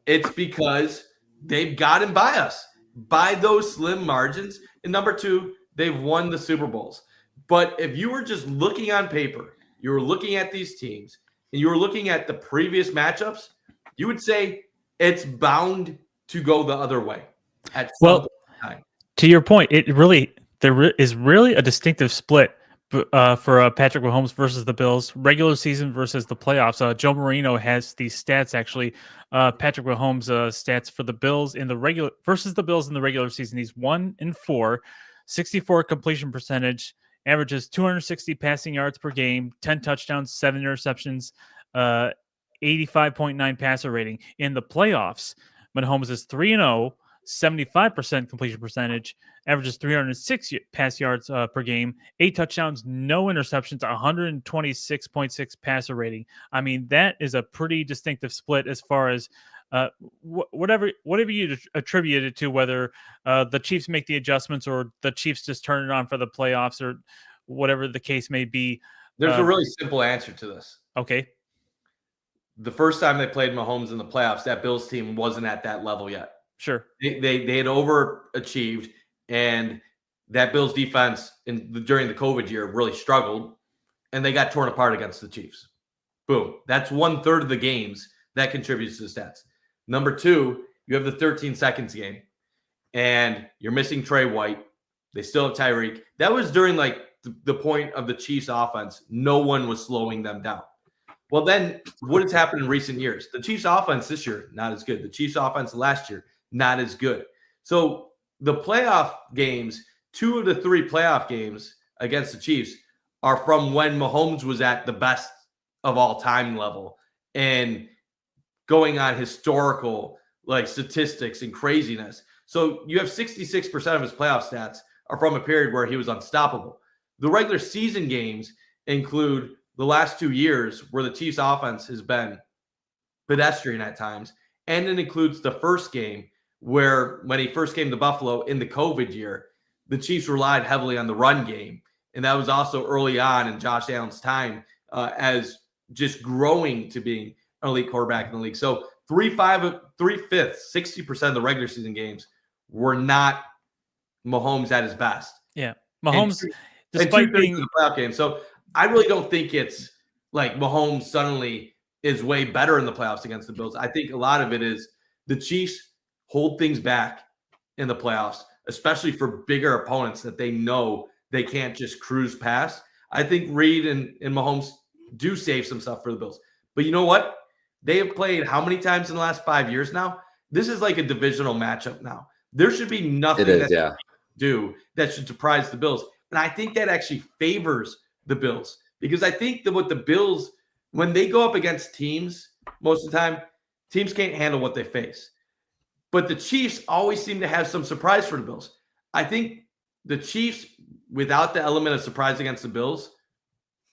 [SPEAKER 5] it's because they've gotten by us by those slim margins. And number 2, they've won the Super Bowls. But if you were just looking on paper, you were looking at these teams, and you were looking at the previous matchups, you would say it's bound to go the other way at some time.
[SPEAKER 6] To your point, there is really a distinctive split for Patrick Mahomes versus the Bills, regular season versus the playoffs. Joe Marino has these stats actually. Patrick Mahomes' stats for the Bills in the regular versus the Bills in the regular season. He's 1-4, 64 completion percentage, averages 260 passing yards per game, 10 touchdowns, 7 interceptions, 85.9 passer rating. In the playoffs, Mahomes is 3-0. 75% completion percentage, averages 306 pass yards per game, 8 touchdowns, no interceptions, 126.6 passer rating. I mean, that is a pretty distinctive split as far as whatever you attribute it to, whether the Chiefs make the adjustments or the Chiefs just turn it on for the playoffs or whatever the case may be.
[SPEAKER 5] There's a really simple answer to this.
[SPEAKER 6] Okay.
[SPEAKER 5] The first time they played Mahomes in the playoffs, that Bills team wasn't at that level yet.
[SPEAKER 6] Sure.
[SPEAKER 5] They had overachieved, and that Bills defense during the COVID year really struggled, and they got torn apart against the Chiefs. Boom. That's 1/3 of the games that contributes to the stats. Number 2, you have the 13 seconds game, and you're missing Trey White. They still have Tyreek. That was during like the point of the Chiefs offense. No one was slowing them down. Well, then what has happened in recent years? The Chiefs offense this year, not as good. The Chiefs offense last year, not as good. So the playoff games, 2 of the 3 playoff games against the Chiefs are from when Mahomes was at the best of all time level and going on historical like statistics and craziness. So you have 66% of his playoff stats are from a period where he was unstoppable. The regular season games include the last 2 years where the Chiefs offense has been pedestrian at times. And it includes the first game where when he first came to Buffalo in the COVID year, the Chiefs relied heavily on the run game. And that was also early on in Josh Allen's time as just growing to being an elite quarterback in the league. So 3/5, 60% of the regular season games were not Mahomes at his best.
[SPEAKER 6] Yeah. Mahomes,
[SPEAKER 5] despite being in the playoff game. So I really don't think it's like Mahomes suddenly is way better in the playoffs against the Bills. I think a lot of it is the Chiefs hold things back in the playoffs, especially for bigger opponents that they know they can't just cruise past. I think Reed and Mahomes do save some stuff for the Bills. But you know what? They have played how many times in the last 5 years now? This is like a divisional matchup now. There should be nothing that should surprise the Bills. And I think that actually favors the Bills because I think that what the Bills, when they go up against teams, most of the time, teams can't handle what they face. But the Chiefs always seem to have some surprise for the Bills. I think the Chiefs, without the element of surprise against the Bills,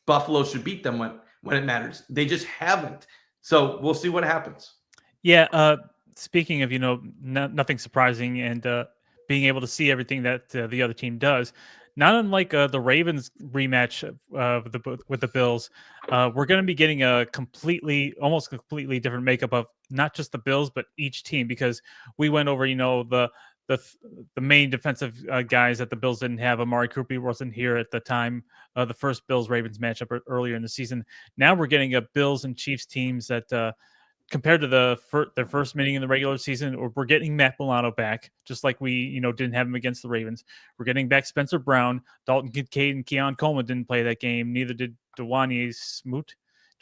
[SPEAKER 5] Buffalo should beat them when it matters. They just haven't. So we'll see what happens.
[SPEAKER 6] Yeah. Speaking of, nothing surprising and being able to see everything that the other team does. not unlike the Ravens rematch with the Bills, we're going to be getting a almost completely different makeup of not just the Bills, but each team, because we went over, the main defensive guys that the Bills didn't have. Amari Cooper wasn't here at the time of the first Bills-Ravens matchup earlier in the season. Now we're getting a Bills and Chiefs teams that compared to their first meeting in the regular season, we're getting Matt Milano back, just like we didn't have him against the Ravens. We're getting back Spencer Brown, Dalton Kincaid, and Keon Coleman didn't play that game. Neither did Dwayne Smoot.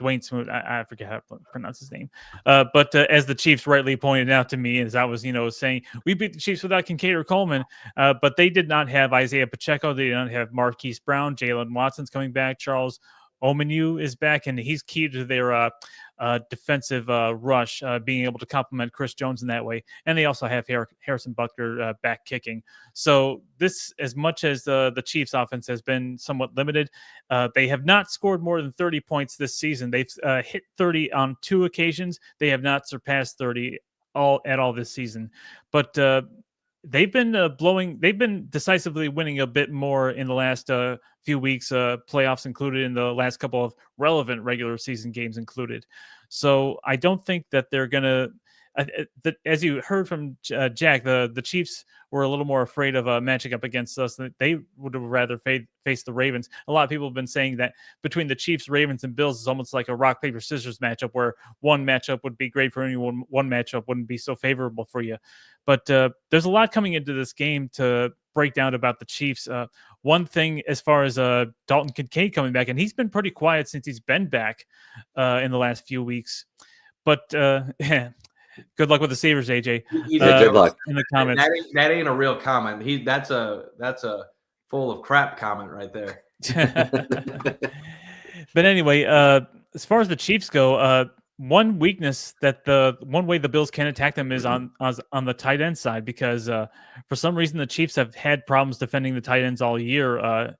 [SPEAKER 6] I forget how to pronounce his name. But as the Chiefs rightly pointed out to me, as I was saying, we beat the Chiefs without Kincaid or Coleman, but they did not have Isaiah Pacheco. They did not have Marquise Brown. Jalen Watson's coming back. Charles Omenihu is back, and he's key to their defensive rush, being able to complement Chris Jones in that way. And they also have Harrison Butker back kicking. So this, as much as the Chiefs offense has been somewhat limited, they have not scored more than 30 points this season. They've hit 30 on 2 occasions. They have not surpassed 30 at all this season. But they've been decisively winning a bit more in the last few weeks, playoffs included, in the last couple of relevant regular season games included. So I don't think that they're going to, as you heard from Jack, the Chiefs were a little more afraid of matching up against us. They would have rather face the Ravens. A lot of people have been saying that between the Chiefs, Ravens, and Bills is almost like a rock, paper, scissors matchup, where one matchup would be great for anyone, one matchup wouldn't be so favorable for you. But there's a lot coming into this game to break down about the Chiefs. One thing, as far as Dalton Kincaid coming back, and he's been pretty quiet since he's been back in the last few weeks. But good luck with the Sabres, AJ.
[SPEAKER 4] Good luck
[SPEAKER 6] in the comments.
[SPEAKER 5] That ain't a real comment. That's a full of crap comment right there.
[SPEAKER 6] But anyway, as far as the Chiefs go, one weakness that one way the Bills can attack them is on the tight end side, because for some reason the Chiefs have had problems defending the tight ends all year.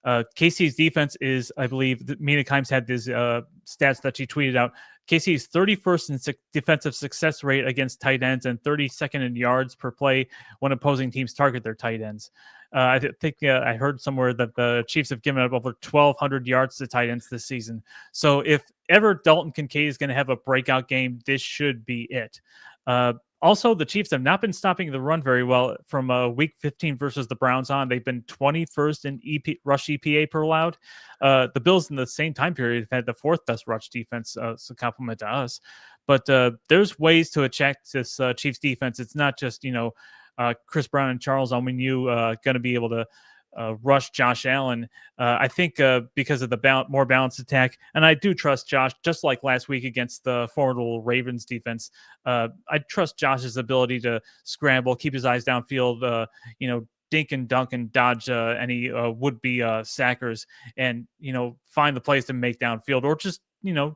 [SPEAKER 6] KC's defense is, I believe, Mina Kimes had these stats that she tweeted out. KC's 31st in defensive success rate against tight ends and 32nd in yards per play when opposing teams target their tight ends. I think I heard somewhere that the Chiefs have given up over 1,200 yards to tight ends this season. So if ever Dalton Kincaid is going to have a breakout game, this should be it. Also, the Chiefs have not been stopping the run very well from Week 15 versus the Browns on. They've been 21st in rush EPA per allowed. The Bills in the same time period have had the 4th best rush defense, so compliment to us. But there's ways to attack this Chiefs defense. It's not just, Chris Brown and Charles Omenihu going to be able to rush Josh Allen. I think because of the more balanced attack, and I do trust Josh, just like last week against the formidable Ravens defense. I trust Josh's ability to scramble, keep his eyes downfield, dink and dunk and dodge any would-be sackers, and find the plays to make downfield, or just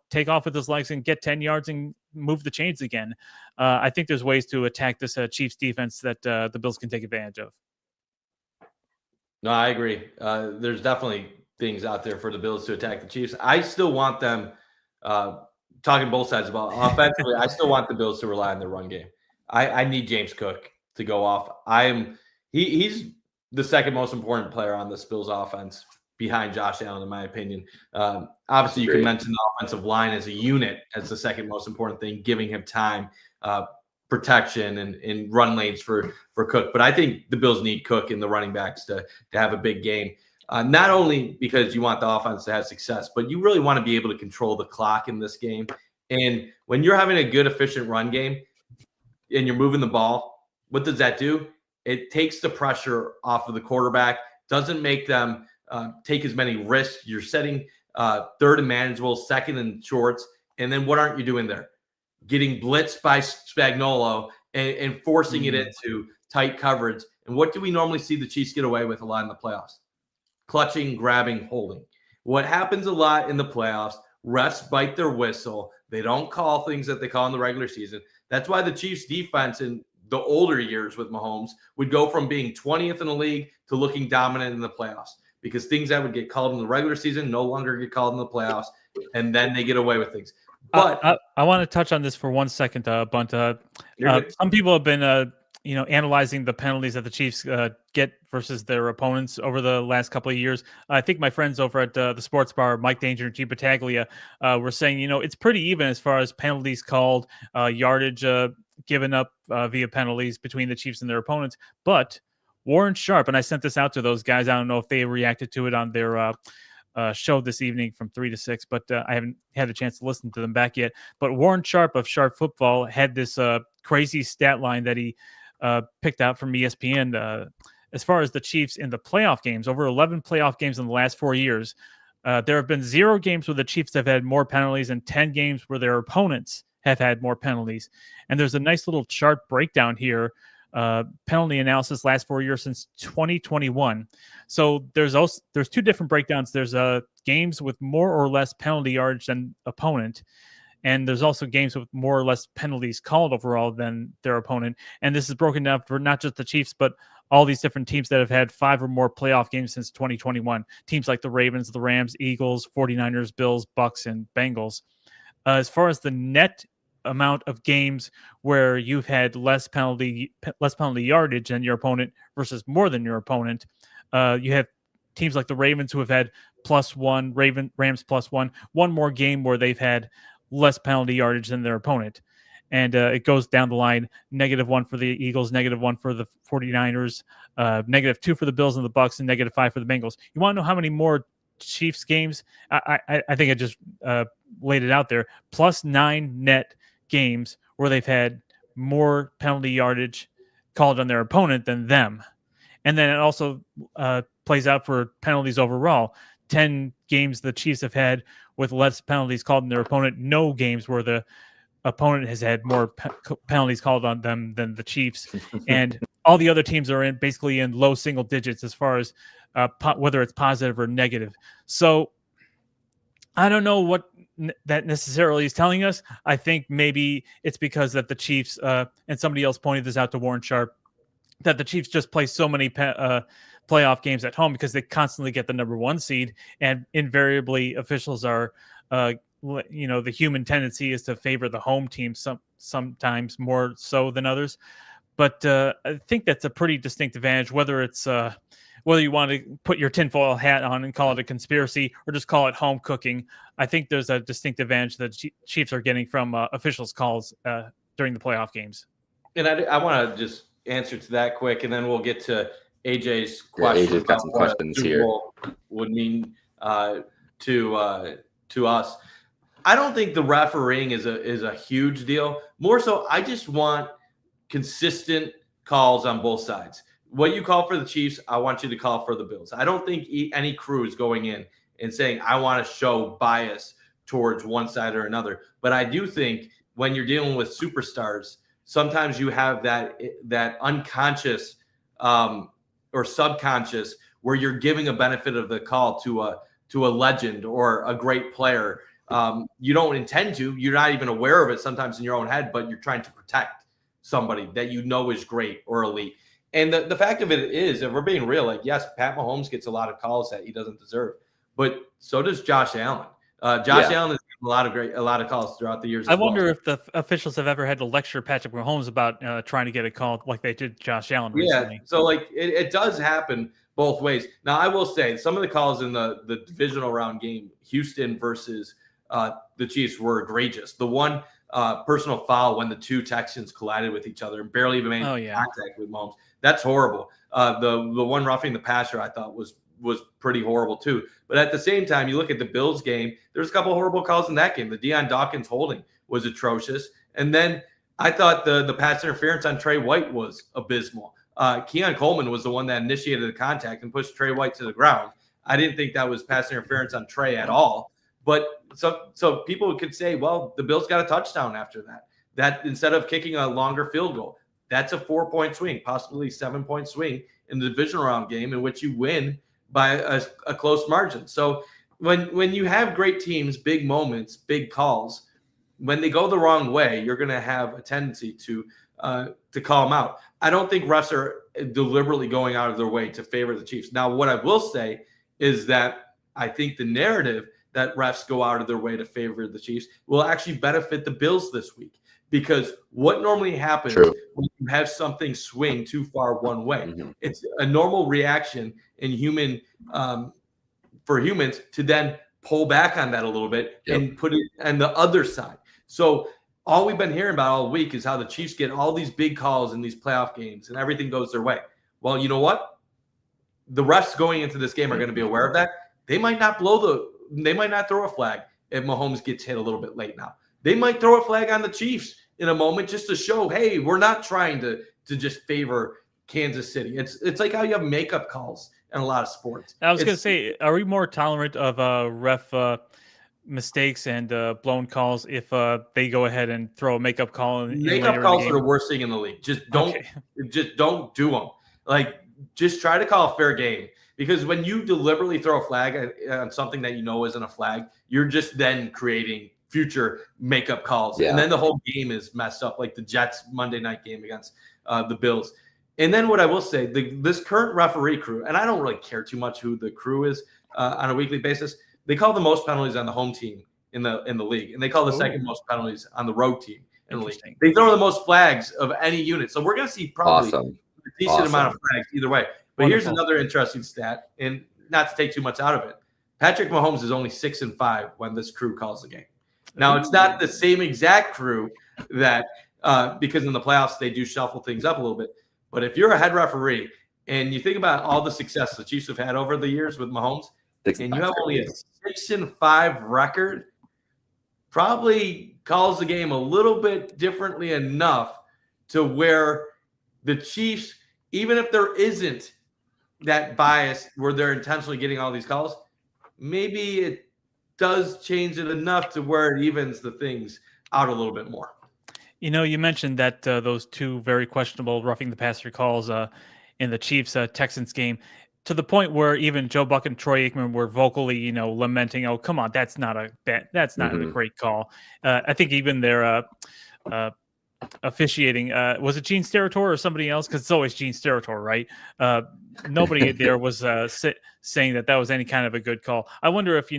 [SPEAKER 6] take off with his legs and get 10 yards and move the chains again. I think there's ways to attack this Chiefs defense that the Bills can take advantage of.
[SPEAKER 5] No, I agree. There's definitely things out there for the Bills to attack the Chiefs. I still want them, talking both sides about offensively, I still want the Bills to rely on the run game. I need James Cook to go off. He's the second most important player on this Bills offense behind Josh Allen, in my opinion. Obviously, you can mention the offensive line as a unit as the second most important thing, giving him time, protection, and run lanes for Cook. But I think the Bills need Cook and the running backs to have a big game. Not only because you want the offense to have success, but you really want to be able to control the clock in this game. And when you're having a good, efficient run game and you're moving the ball, what does that do? It takes the pressure off of the quarterback, doesn't make them take as many risks. You're setting third and manageable, second and shorts. And then what aren't you doing there? Getting blitzed by Spagnuolo and forcing it into tight coverage. And what do we normally see the Chiefs get away with a lot in the playoffs? Clutching, grabbing, holding. What happens a lot in the playoffs, refs bite their whistle. They don't call things that they call in the regular season. That's why the Chiefs defense in the older years with Mahomes would go from being 20th in the league to looking dominant in the playoffs, because things that would get called in the regular season no longer get called in the playoffs, and then they get away with things. But
[SPEAKER 6] I want to touch on this for 1 second, Bunt. Some people have been analyzing the penalties that the Chiefs get versus their opponents over the last couple of years. I think my friends over at the sports bar, Mike Danger and G. Battaglia, were saying, it's pretty even as far as penalties called, yardage given up via penalties between the Chiefs and their opponents. But Warren Sharp, and I sent this out to those guys. I don't know if they reacted to it on their show this evening from 3 to 6, but I haven't had a chance to listen to them back yet. But Warren Sharp of Sharp Football had this crazy stat line that he picked out from ESPN as far as the Chiefs in the playoff games. Over 11 playoff games in the last 4 years, there have been 0 games where the Chiefs have had more penalties and 10 games where their opponents have had more penalties. And there's a nice little chart breakdown here. Penalty analysis last 4 years since 2021. So there's 2 different breakdowns. There's games with more or less penalty yardage than opponent, and there's also games with more or less penalties called overall than their opponent. And this is broken down for not just the Chiefs, but all these different teams that have had 5 or more playoff games since 2021. Teams like the Ravens, the Rams, Eagles, 49ers, Bills, Bucks, and Bengals. As far as the net amount of games where you've had less penalty yardage than your opponent versus more than your opponent, you have teams like the Ravens who have had +1, Rams +1, one more game where they've had less penalty yardage than their opponent. And it goes down the line, -1 for the Eagles, -1 for the 49ers, -2 for the Bills and the Bucks, and -5 for the Bengals. You want to know how many more Chiefs games? I think I just laid it out there. +9 net games where they've had more penalty yardage called on their opponent than them. And then it also plays out for penalties overall. 10 games the Chiefs have had with less penalties called on their opponent. No games where the opponent has had more penalties called on them than the Chiefs. And all the other teams are basically in low single digits as far as whether it's positive or negative. So I don't know what that necessarily is telling us. I think maybe it's because that the Chiefs, and somebody else pointed this out to Warren Sharp, that the Chiefs just play so many playoff games at home because they constantly get the number 1 seed, and invariably officials are, the human tendency is to favor the home team sometimes more so than others. But I think that's a pretty distinct advantage, whether it's whether you want to put your tinfoil hat on and call it a conspiracy or just call it home cooking. I think there's a distinct advantage that Chiefs are getting from officials' calls during the playoff games.
[SPEAKER 5] And I want to just answer to that quick, and then we'll get to AJ's question.
[SPEAKER 4] AJ's got some questions here.
[SPEAKER 5] Would mean to us. I don't think the refereeing is a huge deal. More so, I just want consistent calls on both sides. What you call for the Chiefs, I want you to call for the Bills. I don't think any crew is going in and saying, I want to show bias towards one side or another. But I do think when you're dealing with superstars, sometimes you have that unconscious or subconscious where you're giving a benefit of the call to a legend or a great player. You don't intend to. You're not even aware of it sometimes in your own head, but you're trying to protect somebody that you know is great or elite. And the fact of it is, if we're being real, like, yes, Pat Mahomes gets a lot of calls that he doesn't deserve, but so does Josh Allen. Allen has gotten a lot of calls throughout the years.
[SPEAKER 6] I wonder if the officials have ever had to lecture Patrick Mahomes about trying to get a call like they did Josh Allen recently.
[SPEAKER 5] Yeah, so like it does happen both ways. Now, I will say some of the calls in the divisional round game, Houston versus the Chiefs, were egregious. The one personal foul when the 2 Texans collided with each other and barely even made contact with Mahomes. That's horrible. The one roughing the passer I thought was pretty horrible too. But at the same time, you look at the Bills game, there's a couple of horrible calls in that game. The Deion Dawkins holding was atrocious. And then I thought the pass interference on Trey White was abysmal. Keon Coleman was the one that initiated the contact and pushed Trey White to the ground. I didn't think that was pass interference on Trey at all. But so people could say, well, the Bills got a touchdown after that. That instead of kicking a longer field goal, that's a 4-point swing, possibly 7-point swing in the divisional round game in which you win by a close margin. So when you have great teams, big moments, big calls, when they go the wrong way, you're going to have a tendency to call them out. I don't think refs are deliberately going out of their way to favor the Chiefs. Now, what I will say is that I think the narrative that refs go out of their way to favor the Chiefs will actually benefit the Bills this week. Because what normally happens when you have something swing too far one way.
[SPEAKER 4] Mhm.
[SPEAKER 5] It's a normal reaction in for humans to then pull back on that a little bit and put it on the other side. So all we've been hearing about all week is how the Chiefs get all these big calls in these playoff games and everything goes their way. Well, you know what? The refs going into this game are going to be aware of that. They might not throw a flag if Mahomes gets hit a little bit late now. They might throw a flag on the Chiefs in a moment just to show, hey, we're not trying to just favor Kansas City. It's like how you have makeup calls in a lot of sports.
[SPEAKER 6] I was going to say, are we more tolerant of ref mistakes and blown calls if they go ahead and throw a makeup call?
[SPEAKER 5] Makeup calls are the worst thing in the league. Just don't do them. Like, just try to call a fair game, because when you deliberately throw a flag on something that you know isn't a flag, you're just then creating future makeup calls. And then the whole game is messed up, like the Jets Monday night game against the Bills. And then what I will say, this current referee crew, and I don't really care too much who the crew is on a weekly basis, they call the most penalties on the home team in the league, and they call the second most penalties on the road team in the league. They throw the most flags of any unit. So we're going to see probably a decent amount of flags either way. But here's another interesting stat, and not to take too much out of it. Patrick Mahomes is only 6-5 when this crew calls the game. Now, it's not the same exact crew that because in the playoffs they do shuffle things up a little bit. But if you're a head referee and you think about all the success the Chiefs have had over the years with Mahomes, and you have only a 6-5 record, probably calls the game a little bit differently enough to where the Chiefs, even if there isn't that bias where they're intentionally getting all these calls, maybe it does change it enough to where it evens the things out a little bit more.
[SPEAKER 6] You know, you mentioned that those two very questionable roughing the passer calls in the Chiefs Texans game, to the point where even Joe Buck and Troy Aikman were vocally, lamenting, "Oh, come on, that's not a great call." I think even their officiating, was it Gene Steratore or somebody else? Because it's always Gene Steratore, right? Nobody there was saying that was any kind of a good call. I wonder if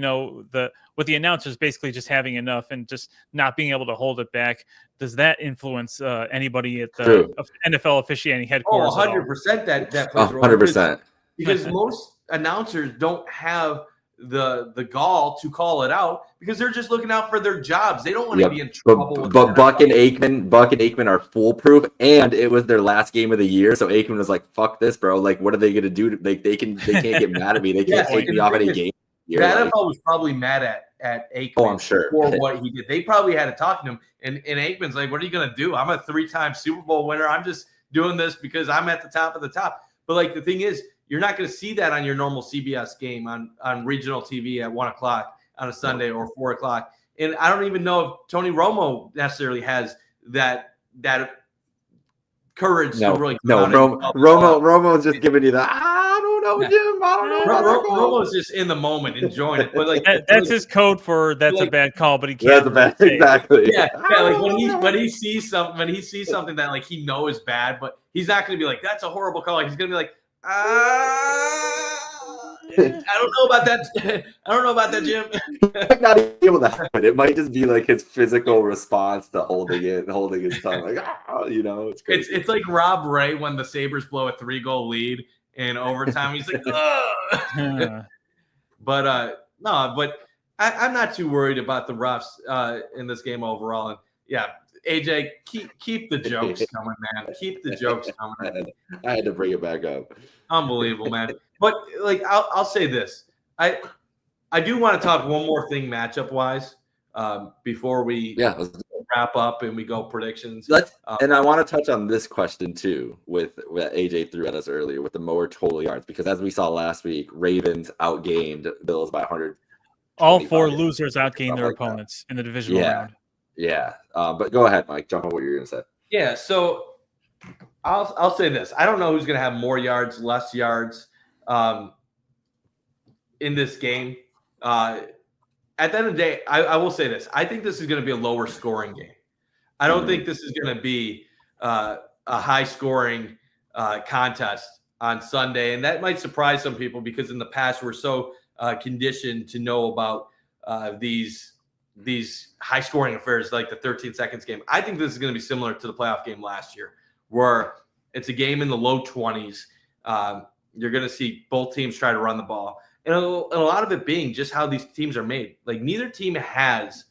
[SPEAKER 6] with the announcers basically just having enough and just not being able to hold it back, does that influence anybody at the NFL officiating headquarters?
[SPEAKER 5] 100% that plays a role.
[SPEAKER 4] 100%.
[SPEAKER 5] Because most announcers don't have the gall to call it out because they're just looking out for their jobs. They don't want to be in trouble.
[SPEAKER 4] But Buck and Aikman are foolproof, and it was their last game of the year. So Aikman was like, "Fuck this, bro! Like, what are they gonna do? They can't get mad at me. They can't take me off any game."
[SPEAKER 5] The NFL was probably mad at Aikman.
[SPEAKER 4] Oh, I'm sure.
[SPEAKER 5] For what he did. They probably had to talk to him, and Aikman's like, "What are you gonna do? I'm a 3-time Super Bowl winner. I'm just doing this because I'm at the top of the top." But like the thing is, you're not going to see that on your normal CBS game on regional TV at 1 o'clock on a Sunday or 4 o'clock. And I don't even know if Tony Romo necessarily has that courage to really.
[SPEAKER 4] No, Romo's just giving you the, I don't know, Jim. I don't know.
[SPEAKER 5] Romo's just in the moment, enjoying it. But like
[SPEAKER 6] that's his code for that's a bad call, but he can't.
[SPEAKER 4] That's a bad, exactly.
[SPEAKER 5] Yeah, like when he sees something that like he knows is bad, but he's not going to be like, that's a horrible call. He's going to be like, I don't know about that. I don't know about that, Jim.
[SPEAKER 4] Might not be able to happen. It might just be like his physical response to holding his tongue. Like, it's crazy.
[SPEAKER 5] It's like Rob Ray when the Sabres blow a 3-goal lead in overtime. He's like, ugh. But I'm not too worried about the refs in this game overall. And yeah, AJ, keep the jokes coming, man. Keep the jokes coming.
[SPEAKER 4] I had to bring it back up.
[SPEAKER 5] Unbelievable, man. But like, I'll say this: I do want to talk one more thing matchup wise before we wrap up and we go predictions.
[SPEAKER 4] And I want to touch on this question too, with AJ threw at us earlier with the more total yards, because as we saw last week, Ravens outgained Bills by 100.
[SPEAKER 6] All 4 losers outgained their opponents in the divisional round.
[SPEAKER 4] Yeah, but go ahead, Mike. Jump on what you're going to say.
[SPEAKER 5] Yeah, so I'll say this: I don't know who's going to have more yards, less yards in this game. At the end of the day, I will say this: I think this is going to be a lower scoring game. I don't think this is going to be a high scoring contest on Sunday, and that might surprise some people because in the past we're so conditioned to know about these high scoring affairs like the 13 seconds game. I think this is going to be similar to the playoff game last year, where it's a game in the low 20s. You're going to see both teams try to run the ball. And a lot of it being just how these teams are made. Like, neither team has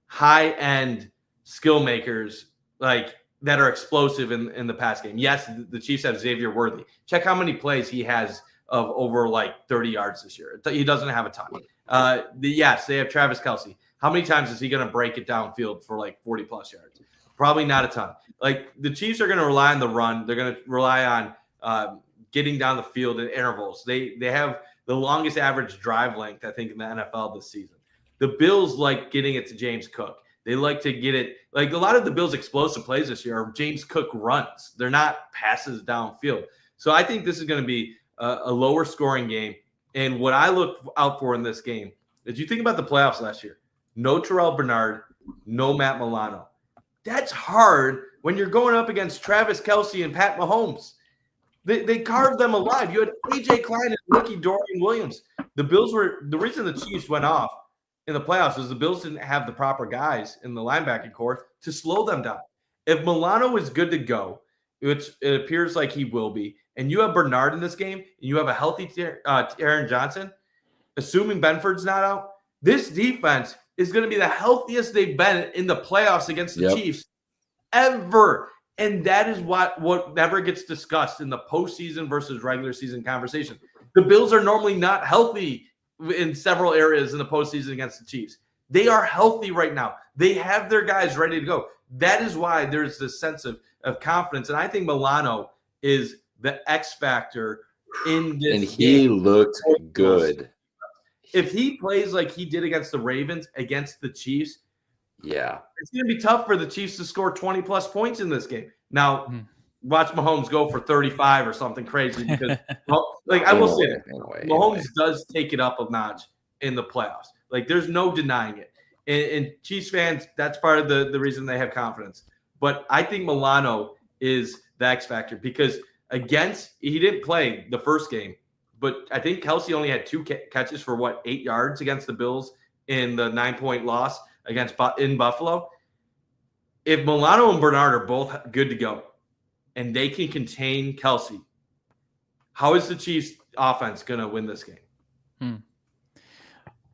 [SPEAKER 5] high-end skill makers like that are explosive in the pass game. Yes, the Chiefs have Xavier Worthy. Check how many plays he has of over like 30 yards this year. He doesn't have a ton. Yes, they have Travis Kelce. How many times is he going to break it downfield for like 40-plus yards? Probably not a ton. Like, the Chiefs are going to rely on the run. They're going to rely on getting down the field in intervals. They have the longest average drive length, I think, in the NFL this season. The Bills like getting it to James Cook. They like to get it – like, a lot of the Bills' explosive plays this year are James Cook runs. They're not passes downfield. So I think this is going to be a lower scoring game. And what I look out for in this game is, you think about the playoffs last year. No Terrell Bernard, no Matt Milano. That's hard when you're going up against Travis Kelce and Pat Mahomes. They carved them alive. You had A.J. Klein and rookie Dorian Williams. The reason the Chiefs went off in the playoffs was the Bills didn't have the proper guys in the linebacking core to slow them down. If Milano is good to go, which it appears like he will be, and you have Bernard in this game, and you have a healthy Aaron Johnson, assuming Benford's not out, this defense is going to be the healthiest they've been in the playoffs against the Chiefs ever. And that is what never gets discussed in the postseason versus regular season conversation. The Bills are normally not healthy in several areas in the postseason against the Chiefs. They are healthy right now. They have their guys ready to go. That is why there's this sense of confidence. And I think Milano is the X factor in this
[SPEAKER 4] And he
[SPEAKER 5] game.
[SPEAKER 4] looked good.
[SPEAKER 5] If he plays like he did against the Ravens, against the Chiefs, it's going to be tough for the Chiefs to score 20-plus points in this game. Now, watch Mahomes go for 35 or something crazy because, I will say that Mahomes does take it up a notch in the playoffs. Like, there's no denying it. And Chiefs fans, that's part of the reason they have confidence. But I think Milano is the X factor because he didn't play the first game, but I think Kelce only had 2 catches for 8 yards against the Bills in the 9-point loss in Buffalo. If Milano and Bernard are both good to go and they can contain Kelce, how is the Chiefs offense going to win this game?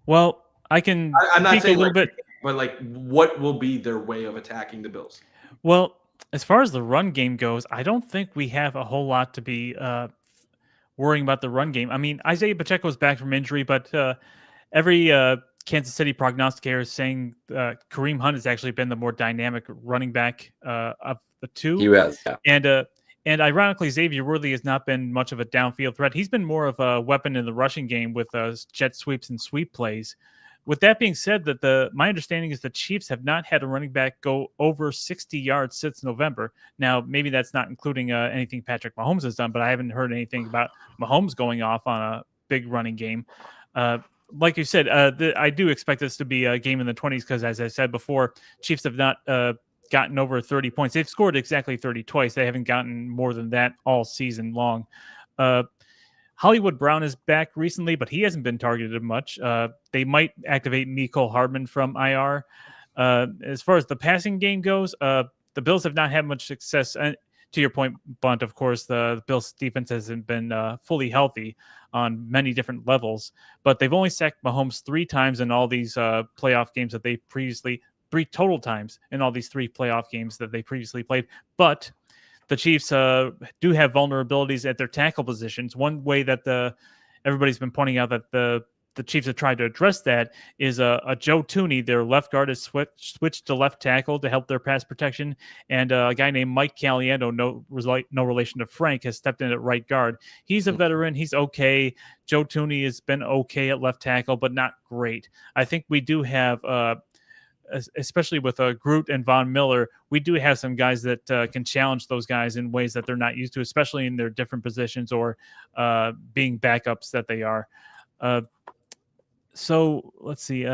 [SPEAKER 6] Well, I'm not saying a little bit,
[SPEAKER 5] but what will be their way of attacking the Bills?
[SPEAKER 6] Well, as far as the run game goes, I don't think we have a whole lot to be worrying about the run game. I mean, Isaiah Pacheco is back from injury, but every Kansas City prognosticator is saying Kareem Hunt has actually been the more dynamic running back of the two.
[SPEAKER 4] He has, yeah.
[SPEAKER 6] And ironically, Xavier Worthy has not been much of a downfield threat. He's been more of a weapon in the rushing game with jet sweeps and sweep plays. With that being said, my understanding is the Chiefs have not had a running back go over 60 yards since November. Now, maybe that's not including anything Patrick Mahomes has done, but I haven't heard anything about Mahomes going off on a big running game. Like you said, I do expect this to be a game in the 20s because, as I said before, Chiefs have not gotten over 30 points. They've scored exactly 30 twice. They haven't gotten more than that all season long. Hollywood Brown is back recently, but he hasn't been targeted much. They might activate Mecole Hardman from IR. As far as the passing game goes, the Bills have not had much success. And to your point, Bunt, of course, the Bills defense hasn't been fully healthy on many different levels, but they've only sacked Mahomes 3 times in all these playoff games that they previously 3 total times in all these 3 playoff games that they previously played. But the Chiefs do have vulnerabilities at their tackle positions. One way that everybody's been pointing out that the Chiefs have tried to address that is a Joe Tooney, their left guard, has switched to left tackle to help their pass protection, and a guy named Mike Caliendo, no relation to Frank, has stepped in at right guard. He's a veteran. He's okay. Joe Tooney has been okay at left tackle, but not great. I think we do have especially with Groot and Von Miller, we do have some guys that can challenge those guys in ways that they're not used to, especially in their different positions or being backups that they are. So let's see.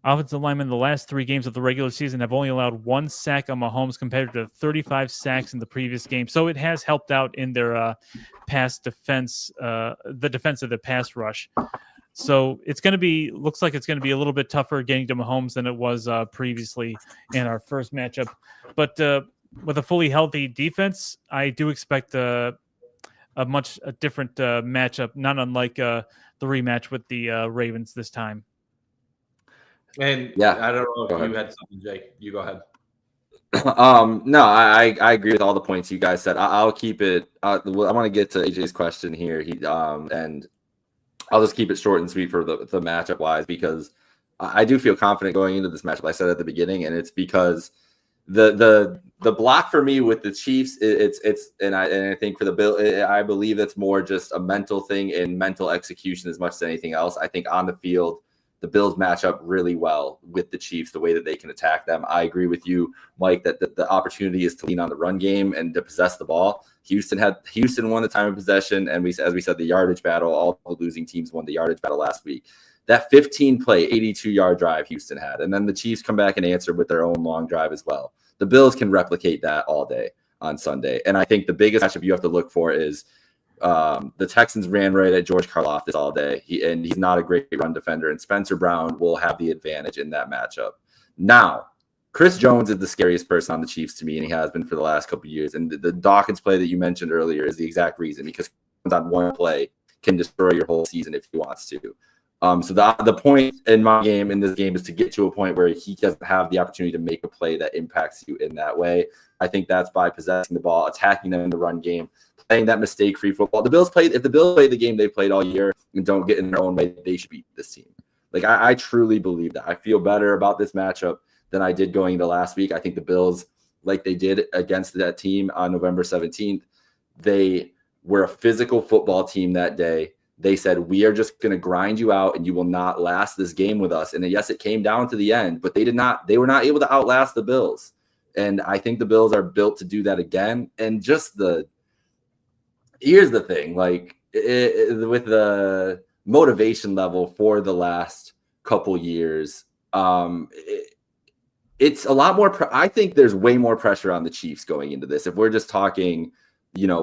[SPEAKER 6] Offensive linemen, the last 3 games of the regular season have only allowed 1 sack on Mahomes compared to 35 sacks in the previous game. So it has helped out in their pass defense, the defense of the pass rush. So looks like it's going to be a little bit tougher getting to Mahomes than it was previously in our first matchup. But with a fully healthy defense, I do expect a different matchup, not unlike the rematch with the Ravens this time.
[SPEAKER 5] And
[SPEAKER 4] Yeah.
[SPEAKER 5] I don't know
[SPEAKER 4] Go
[SPEAKER 5] if you
[SPEAKER 4] ahead.
[SPEAKER 5] had something, Jake. You go ahead.
[SPEAKER 4] No, I agree with all the points you guys said. I'll keep it. I want to get to AJ's question here. And I'll just keep it short and sweet for the matchup wise, because I do feel confident going into this matchup. I said at the beginning, and it's because the block for me with the Chiefs, and I think for the Bill, I believe it's more just a mental thing and mental execution as much as anything else. I think on the field, the Bills match up really well with the Chiefs, the way that they can attack them. I agree with you, Mike, that the opportunity is to lean on the run game and to possess the ball. Houston won the time of possession, and as we said, the yardage battle. All the losing teams won the yardage battle last week. That 15-play, 82-yard drive Houston had, and then the Chiefs come back and answer with their own long drive as well. The Bills can replicate that all day on Sunday, and I think the biggest matchup you have to look for is the Texans ran right at George Karlaftis all day. He's not a great run defender, and Spencer Brown will have the advantage in that matchup. Now, Chris Jones is the scariest person on the Chiefs to me, and he has been for the last couple of years. And the Dawkins play that you mentioned earlier is the exact reason, because on one play can destroy your whole season if he wants to. So the point in this game is to get to a point where he doesn't have the opportunity to make a play that impacts you in that way. I think that's by possessing the ball, attacking them in the run game, playing that mistake-free football. If the Bills played the game they played all year and don't get in their own way, they should beat this team. Like I truly believe that. I feel better about this matchup than I did going into last week. I think the Bills, like they did against that team on November 17th, they were a physical football team that day. They said, we are just going to grind you out and you will not last this game with us. And yes, it came down to the end, but they were not able to outlast the Bills. And I think the Bills are built to do that again. And just here's the thing, like with the motivation level for the last couple years, it's a lot more. I think there's way more pressure on the Chiefs going into this. If we're just talking,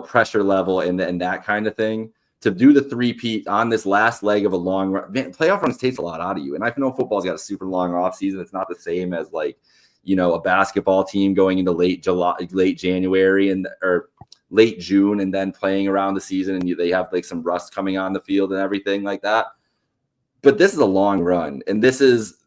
[SPEAKER 4] pressure level and that kind of thing, to do the three-peat on this last leg of a long run, playoff runs takes a lot out of you. And I know football's got a super long off season. It's not the same as like, a basketball team going into late January or late June and then playing around the season, and they have like some rust coming on the field and everything like that. But this is a long run, and this is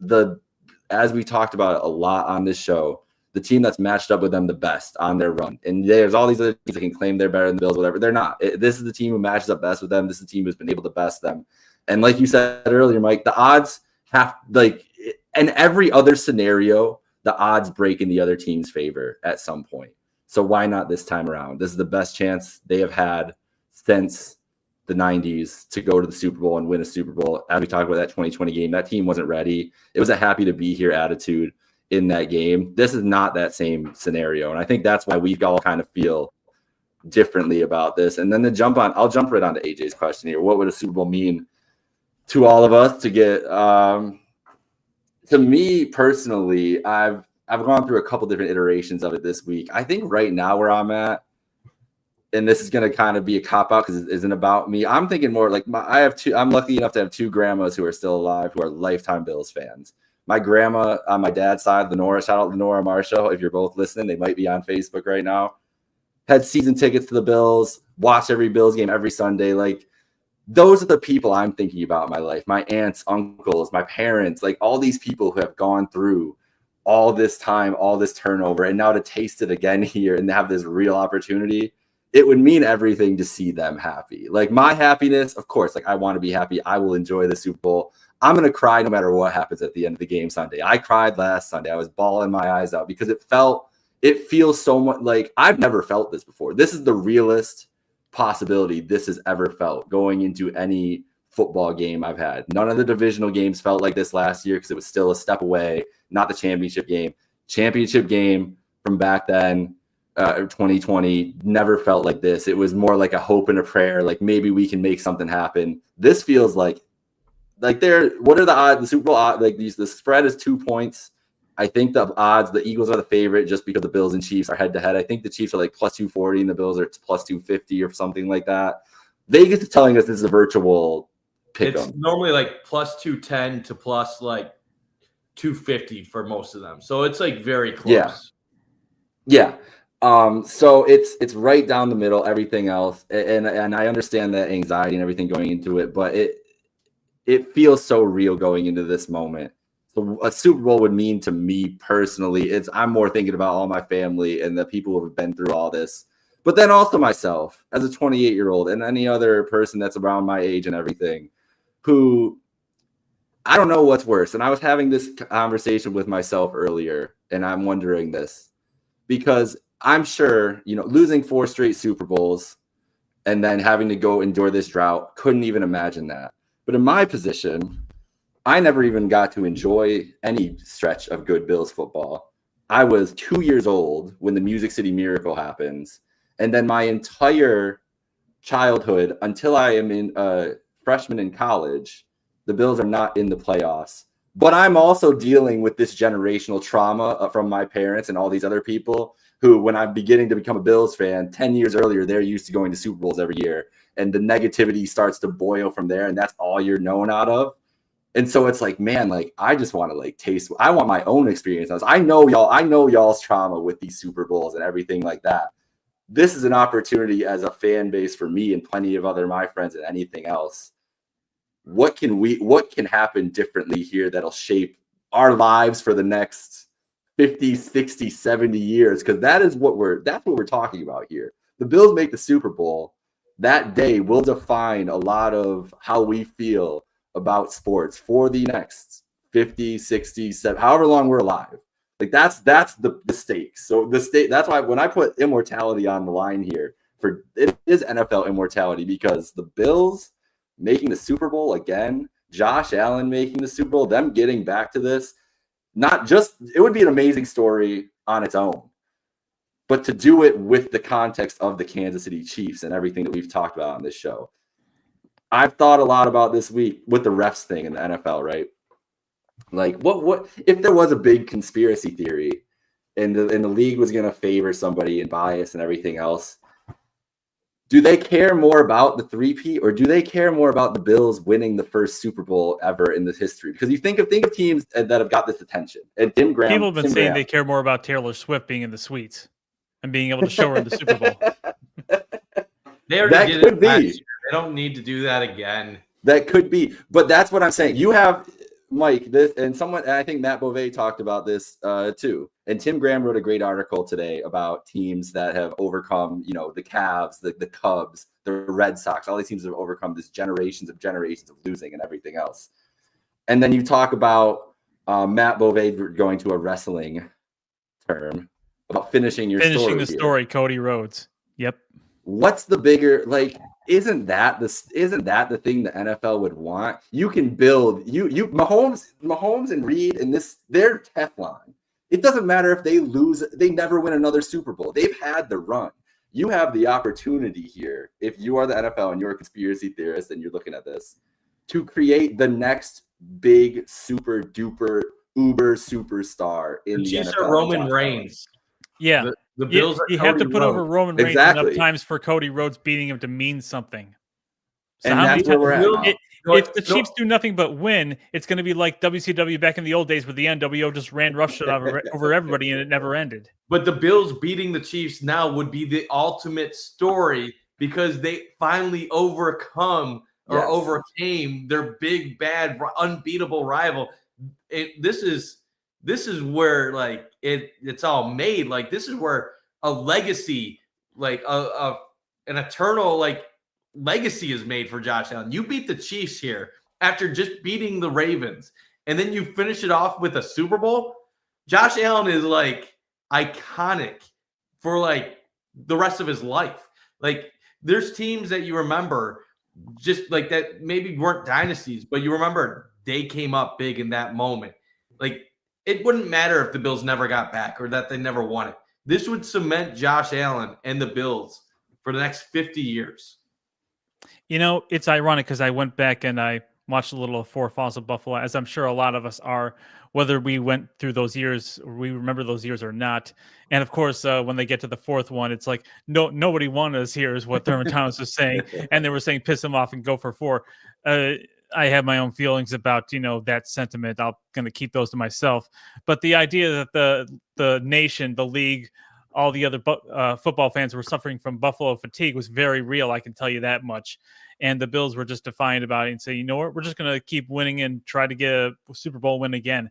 [SPEAKER 4] as we talked about a lot on this show, the team that's matched up with them the best on their run. And there's all these other teams that can claim they're better than the Bills, whatever. They're not. This is the team who matches up best with them. This is the team who's been able to best them. And like you said earlier, Mike, the odds in every other scenario, the odds break in the other team's favor at some point. So why not this time around? This is the best chance they have had since the 90s to go to the Super Bowl and win a Super Bowl. As we talked about that 2020 game, that team wasn't ready. It was a happy to be here attitude in that game. This is not that same scenario. And I think that's why we all kind of feel differently about this. And then I'll jump right on to AJ's question here. What would a Super Bowl mean to all of us to get, to me personally, I've gone through a couple different iterations of it this week. I think right now where I'm at, and this is going to kind of be a cop-out because it isn't about me. I'm thinking more like I'm lucky enough to have two grandmas who are still alive, who are lifetime Bills fans. My grandma on my dad's side, Lenora, shout out Lenora Marshall. If you're both listening, they might be on Facebook right now. Had season tickets to the Bills, watched every Bills game every Sunday. Like, those are the people I'm thinking about in my life. My aunts, uncles, my parents, like all these people who have gone through all this time, all this turnover, and now to taste it again here and have this real opportunity, it would mean everything to see them happy. Like my happiness, of course, like I want to be happy. I will enjoy the Super Bowl. I'm going to cry no matter what happens at the end of the game Sunday. I cried last Sunday. I was bawling my eyes out because it feels so much like I've never felt this before. This is the realest possibility this has ever felt going into any football game I've had. None of the divisional games felt like this last year because it was still a step away, not the championship game. Championship game from back then, 2020, never felt like this. It was more like a hope and a prayer, like maybe we can make something happen. This feels like what are the odds? The Super Bowl odds, the spread is 2 points. I think the odds, the Eagles are the favorite just because the Bills and Chiefs are head to head. I think the Chiefs are like plus 240 and the Bills are plus 250 or something like that. Vegas is telling us this is a virtual pick 'em.
[SPEAKER 5] It's normally like plus 210 to plus like 250 for most of them. So it's like very close.
[SPEAKER 4] Yeah. So it's right down the middle, everything else. And I understand that anxiety and everything going into it, but it feels so real going into this moment. So a Super Bowl would mean to me personally, I'm more thinking about all my family and the people who have been through all this, but then also myself as a 28-year-old and any other person that's around my age and everything, who I don't know what's worse. And I was having this conversation with myself earlier, and I'm wondering this because I'm sure, losing 4 straight Super Bowls and then having to go endure this drought, couldn't even imagine that. But in my position, I never even got to enjoy any stretch of good Bills football. I was 2 years old when the Music City Miracle happens. And then my entire childhood until I am in a freshman in college, the Bills are not in the playoffs. But I'm also dealing with this generational trauma from my parents and all these other people who, when I'm beginning to become a Bills fan, 10 years earlier, they're used to going to Super Bowls every year. And the negativity starts to boil from there. And that's all you're known out of. And so it's like, man, like, I just want to taste, I want my own experience. I know y'all's trauma with these Super Bowls and everything like that. This is an opportunity as a fan base for me and plenty of other my friends and anything else. What can happen differently here that'll shape our lives for the next 50, 60, 70 years? Because that's what we're talking about here. The Bills make the Super Bowl. That day will define a lot of how we feel about sports for the next 50, 60, 70, however long we're alive. That's the stakes. So that's why when I put immortality on the line here, it is NFL immortality, because the Bills making the Super Bowl again, Josh Allen making the Super Bowl, them getting back to this, it would be an amazing story on its own. But to do it with the context of the Kansas City Chiefs and everything that we've talked about on this show, I've thought a lot about this week with the refs thing in the NFL, right? Like, what if there was a big conspiracy theory and the league was going to favor somebody and bias and everything else? Do they care more about the three-peat, or do they care more about the Bills winning the first Super Bowl ever in this history? Because you think of teams that have got this attention. And people have been saying
[SPEAKER 6] they care more about Taylor Swift being in the suites and being able to show her in the Super Bowl.
[SPEAKER 5] They already did it last year. They don't need to do that again.
[SPEAKER 4] That could be, but that's what I'm saying. You have Mike, this, and I think Matt Bovee talked about this too. And Tim Graham wrote a great article today about teams that have overcome, the Cavs, the Cubs, the Red Sox, all these teams have overcome this generations of losing and everything else. And then you talk about Matt Bovee going to a wrestling term about finishing the story,
[SPEAKER 6] Cody Rhodes. Yep.
[SPEAKER 4] What's the bigger, isn't that the thing the NFL would want? You can build Mahomes and Reed and they're Teflon. It doesn't matter if they lose, they never win another Super Bowl. They've had the run. You have the opportunity here, if you are the NFL and you're a conspiracy theorist and you're looking at this, to create the next big super duper uber superstar in the
[SPEAKER 5] Chiefs
[SPEAKER 4] NFL.
[SPEAKER 5] Are Roman Reigns.
[SPEAKER 6] Yeah.
[SPEAKER 5] The Bills
[SPEAKER 6] you have to put over Roman Reigns enough times for Cody Rhodes beating him to mean something. So
[SPEAKER 4] and that's where we're at.
[SPEAKER 6] If the Chiefs do nothing but win, it's going to be like WCW back in the old days where the NWO just ran roughshod over everybody and it never ended.
[SPEAKER 5] But the Bills beating the Chiefs now would be the ultimate story because they finally overcame their big, bad, unbeatable rival. This is where it's all made. This is where a legacy, an eternal legacy is made for Josh Allen. You beat the Chiefs here after just beating the Ravens, and then you finish it off with a Super Bowl. Josh Allen is iconic for the rest of his life. There's teams that you remember just that maybe weren't dynasties, but you remember they came up big in that moment. It wouldn't matter if the Bills never got back or that they never won it. This would cement Josh Allen and the Bills for the next 50 years.
[SPEAKER 6] It's ironic because I went back and I watched a little of Four Falls of Buffalo, as I'm sure a lot of us are, whether we went through those years or we remember those years or not. And of course, when they get to the fourth one, it's nobody wanted us here is what Thurman Thomas was saying. And they were saying piss him off and go for 4. I have my own feelings about, that sentiment. I'm going to keep those to myself. But the idea that the nation, the league, all the other football fans were suffering from Buffalo fatigue was very real. I can tell you that much. And the Bills were just defiant about it and say, you know what, we're just going to keep winning and try to get a Super Bowl win again.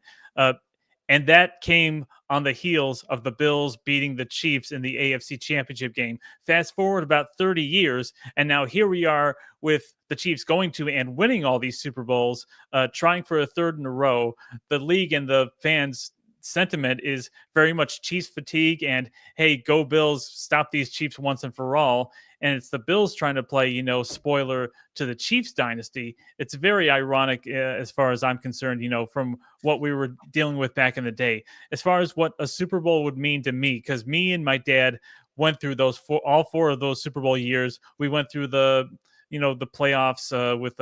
[SPEAKER 6] And that came on the heels of the Bills beating the Chiefs in the AFC Championship game. Fast forward about 30 years, and now here we are with the Chiefs going to and winning all these Super Bowls, trying for a third in a row. The league and the fans' sentiment is very much Chiefs fatigue and, hey, go Bills, stop these Chiefs once and for all. And it's the Bills trying to play, spoiler to the Chiefs dynasty. It's very ironic as far as I'm concerned, from what we were dealing with back in the day. As far as what a Super Bowl would mean to me, because me and my dad went through all four of those Super Bowl years. We went through the playoffs with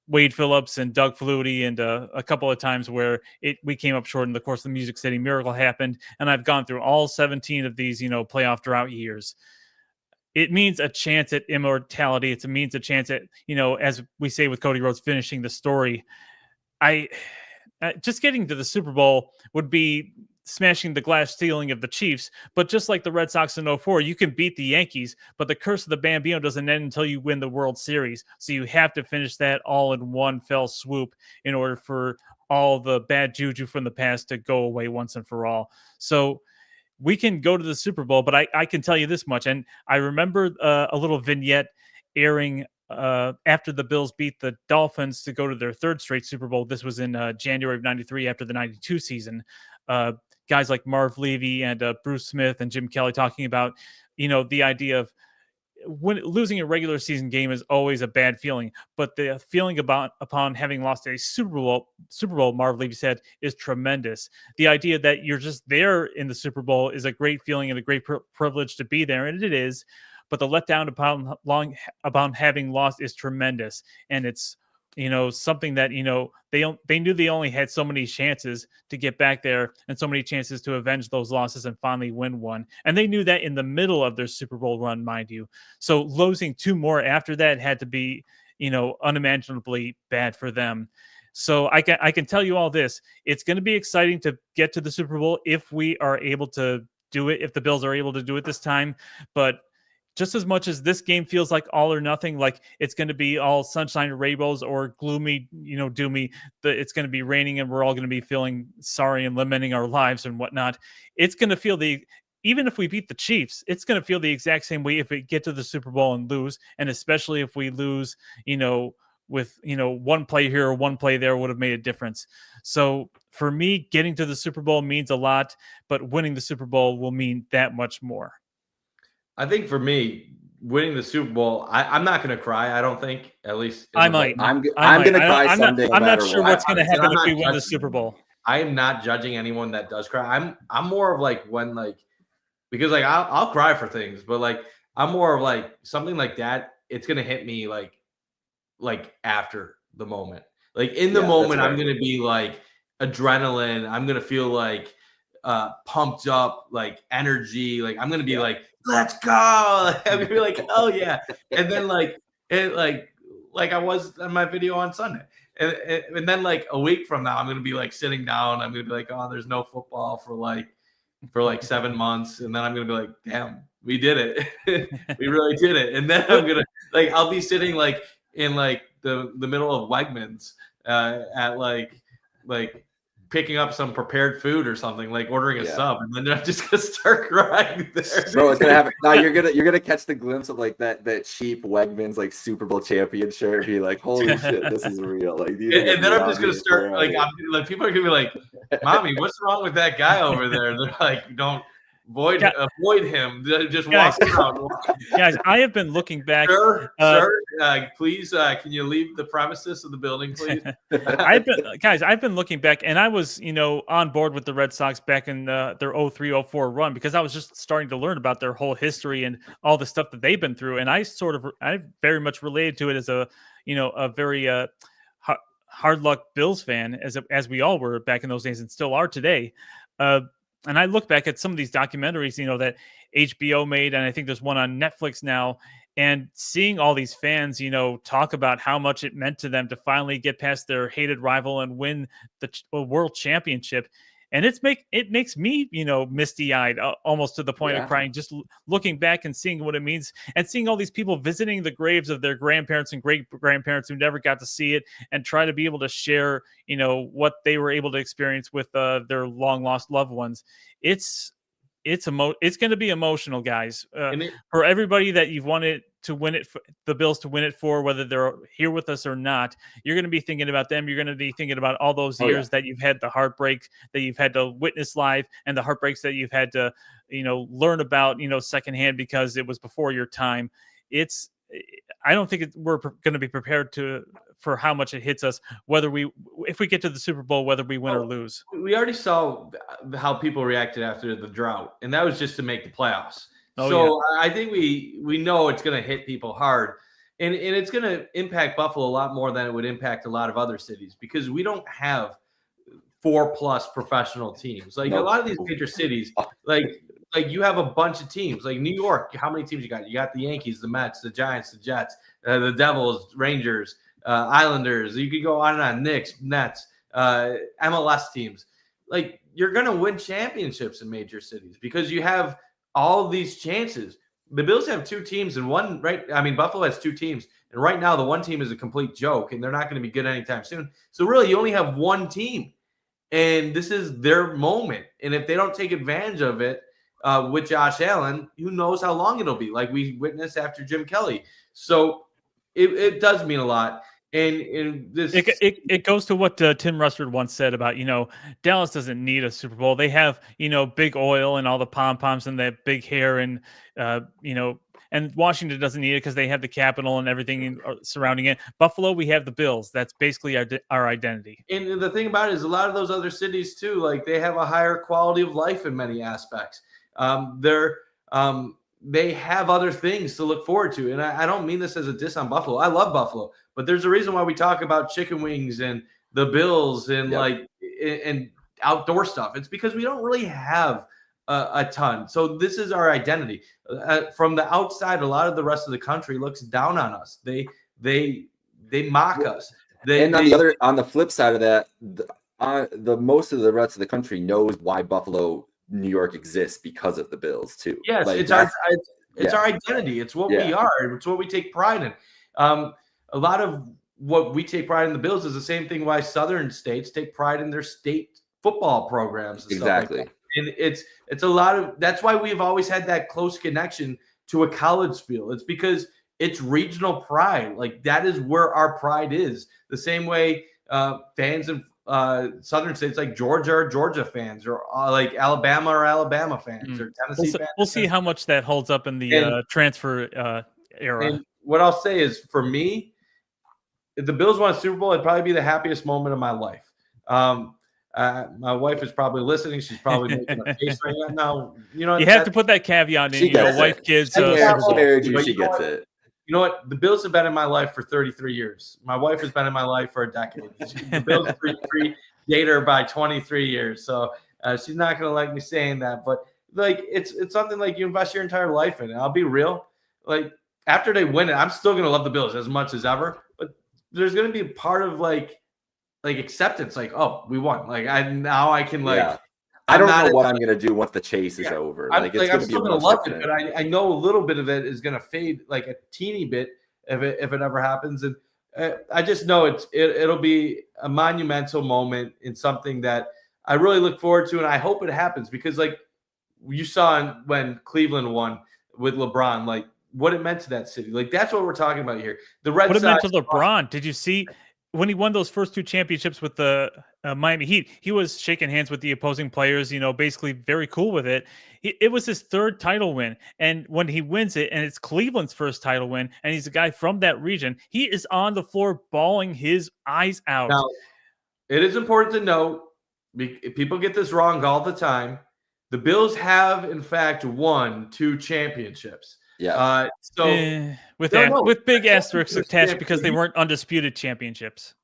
[SPEAKER 6] Wade Phillips and Doug Flutie, and a couple of times where we came up short in the course of the Music City Miracle happened. And I've gone through all 17 of these, playoff drought years. It means a chance at immortality. It means a chance at, as we say with Cody Rhodes, finishing the story. Just getting to the Super Bowl would be smashing the glass ceiling of the Chiefs. But just like the Red Sox in 04, you can beat the Yankees, but the curse of the Bambino doesn't end until you win the World Series. So you have to finish that all in one fell swoop in order for all the bad juju from the past to go away once and for all. So we can go to the Super Bowl, but I can tell you this much. And I remember a little vignette airing after the Bills beat the Dolphins to go to their third straight Super Bowl. This was in January of 93 after the 92 season. Guys like Marv Levy and Bruce Smith and Jim Kelly talking about, the idea of when losing a regular season game is always a bad feeling, but the feeling upon having lost a Super Bowl, Marv Levy said, is tremendous. The idea that you're just there in the Super Bowl is a great feeling and a great privilege to be there, and it is. But the letdown about having lost is tremendous, and it's something that they knew they only had so many chances to get back there and so many chances to avenge those losses and finally win one. And they knew that in the middle of their Super Bowl run, mind you. So losing two more after that had to be, unimaginably bad for them. So I can tell you all this. It's going to be exciting to get to the Super Bowl if we are able to do it, if the Bills are able to do it this time. But just as much as this game feels like all or nothing, like it's going to be all sunshine and rainbows or gloomy, doomy, it's going to be raining and we're all going to be feeling sorry and lamenting our lives and whatnot. It's going to feel even if we beat the Chiefs, it's going to feel the exact same way if we get to the Super Bowl and lose. And especially if we lose, with, one play here or one play there would have made a difference. So for me, getting to the Super Bowl means a lot, but winning the Super Bowl will mean that much more.
[SPEAKER 5] I think for me, winning the Super Bowl, I'm not going to cry. I don't think, at least
[SPEAKER 6] I might.
[SPEAKER 4] I'm going to cry Sunday.
[SPEAKER 6] I'm not sure what's going to happen if we
[SPEAKER 5] judging.
[SPEAKER 6] win the Super Bowl.
[SPEAKER 5] I am not judging anyone that does cry. I'm more of like when because I'll cry for things, but I'm more of like something like that. It's going to hit me like after the moment. Like in the moment, I'm going to be like adrenaline. I'm going to feel like pumped up, like energy. Like I'm going to be like, let's go. I'm going to be like, oh yeah. And then like I was on my video on Sunday. And then like a week from now, I'm going to be like sitting down. I'm going to be like, oh, there's no football for like 7 months. And then I'm going to be like, damn, we did it. We really did it. And then I'm going to I'll be sitting like in like the middle of Wegmans at like picking up some prepared food or something, like ordering a sub, and then I'm just gonna start crying there.
[SPEAKER 4] Bro, it's gonna happen. Now you're gonna catch the glimpse of like that cheap Wegmans like Super Bowl champion shirt and be like, holy shit, this is real. Like,
[SPEAKER 5] and then I'm just gonna start like people are gonna be like, mommy, what's wrong with that guy over there? They're like, don't avoid him. Just walk out.
[SPEAKER 6] Guys, I have been looking back.
[SPEAKER 5] Sir, please, can you leave the premises of the building, please?
[SPEAKER 6] I've been looking back, and I was, on board with the Red Sox back in their 03-04 run because I was just starting to learn about their whole history and all the stuff that they've been through, and I very much related to it as a very hard luck Bills fan, as we all were back in those days and still are today. And I look back at some of these documentaries, that HBO made, and I think there's one on Netflix now, and seeing all these fans, talk about how much it meant to them to finally get past their hated rival and win the world championship. and it makes me, misty-eyed, almost to the point of crying, just looking back and seeing what it means, and seeing all these people visiting the graves of their grandparents and great grandparents who never got to see it, and try to be able to share, what they were able to experience with their long lost loved ones. It's going to be emotional, guys. For everybody that you've wanted to win it, the Bills to win it for, whether they're here with us or not, you're going to be thinking about them. You're going to be thinking about all those years that you've had the heartbreak that you've had to witness live, and the heartbreaks that you've had to, learn about, secondhand, because it was before your time. I don't think we're going to be prepared for how much it hits us, if we get to the Super Bowl, whether we win or lose.
[SPEAKER 5] We already saw how people reacted after the drought, and that was just to make the playoffs. I think we know it's going to hit people hard, and it's going to impact Buffalo a lot more than it would impact a lot of other cities, because we don't have 4+ professional teams. Like a lot of these major cities, like you have a bunch of teams. Like New York, how many teams you got? You got the Yankees, the Mets, the Giants, the Jets, the Devils, Rangers, Islanders. You could go on and on. Knicks, Nets, MLS teams. Like, you're going to win championships in major cities because you have all these chances. The Bills have 2 teams and one, right? I mean, Buffalo has 2 teams, and right now the one team is a complete joke, and they're not going to be good anytime soon. So really, you only have one team, and this is their moment. And if they don't take advantage of it with Josh Allen, who knows how long it'll be, like we witnessed after Jim Kelly. So it does mean a lot. And this
[SPEAKER 6] it goes to what Tim Russert once said about, Dallas doesn't need a Super Bowl. They have, big oil and all the pom-poms and that big hair, and and Washington doesn't need it because they have the capital and everything surrounding it. Buffalo, we have the Bills. That's basically our identity.
[SPEAKER 5] And the thing about it is, a lot of those other cities too, like, they have a higher quality of life in many aspects. They have other things to look forward to. And I don't mean this as a diss on Buffalo. I love Buffalo, but there's a reason why we talk about chicken wings and the Bills and and outdoor stuff. It's because we don't really have a ton. So this is our identity. From the outside, a lot of the rest of the country looks down on us. They mock us.
[SPEAKER 4] On the flip side of that, the most of the rest of the country knows why Buffalo, New York exists because of the Bills too.
[SPEAKER 5] Yes, it's our identity. It's what we are. It's what we take pride in. A lot of what we take pride in the Bills is the same thing why Southern states take pride in their state football programs. And
[SPEAKER 4] exactly.
[SPEAKER 5] Stuff like that. And it's a lot of, that's why we've always had that close connection to a college field. It's because it's regional pride. Like, that is where our pride is. The same way fans of Southern states like Georgia are Georgia fans, or like Alabama are Alabama fans, or Tennessee fans.
[SPEAKER 6] We'll see how much that holds up in the transfer era.
[SPEAKER 5] And what I'll say is, for me, if the Bills won a Super Bowl, it'd probably be the happiest moment of my life. My wife is probably listening. She's probably making a face right now. You
[SPEAKER 6] have to put that caveat in. Wife, kids.
[SPEAKER 4] She gets it.
[SPEAKER 5] You know what? The Bills have been in my life for 33 years. My wife has been in my life for a decade. The Bills predate her by 23 years. So she's not going to like me saying that. But, like, it's something like you invest your entire life in. And I'll be real. Like, after they win it, I'm still going to love the Bills as much as ever. But there's going to be a part of, like acceptance. Like, oh, we won. Like, I can, like.
[SPEAKER 4] Yeah. I don't know what I'm going to do once the chase is over.
[SPEAKER 5] I'm still going to love it, but I know a little bit of it is going to fade, like a teeny bit, if it ever happens. And I just know it'll be a monumental moment in something that I really look forward to, and I hope it happens, because, like, you saw when Cleveland won with LeBron, like, what it meant to that city. Like, that's what we're talking about here. The Red Sox.
[SPEAKER 6] What it meant to LeBron. Did you see when he won those first 2 championships with the Miami Heat? He was shaking hands with the opposing players, basically very cool with it. It was his 3rd title win. And when he wins it, and it's Cleveland's first title win, and he's a guy from that region, he is on the floor bawling his eyes out.
[SPEAKER 5] Now, it is important to note, people get this wrong all the time. The Bills have, in fact, won 2 championships.
[SPEAKER 4] Yeah.
[SPEAKER 6] With big asterisks attached, because they weren't undisputed championships.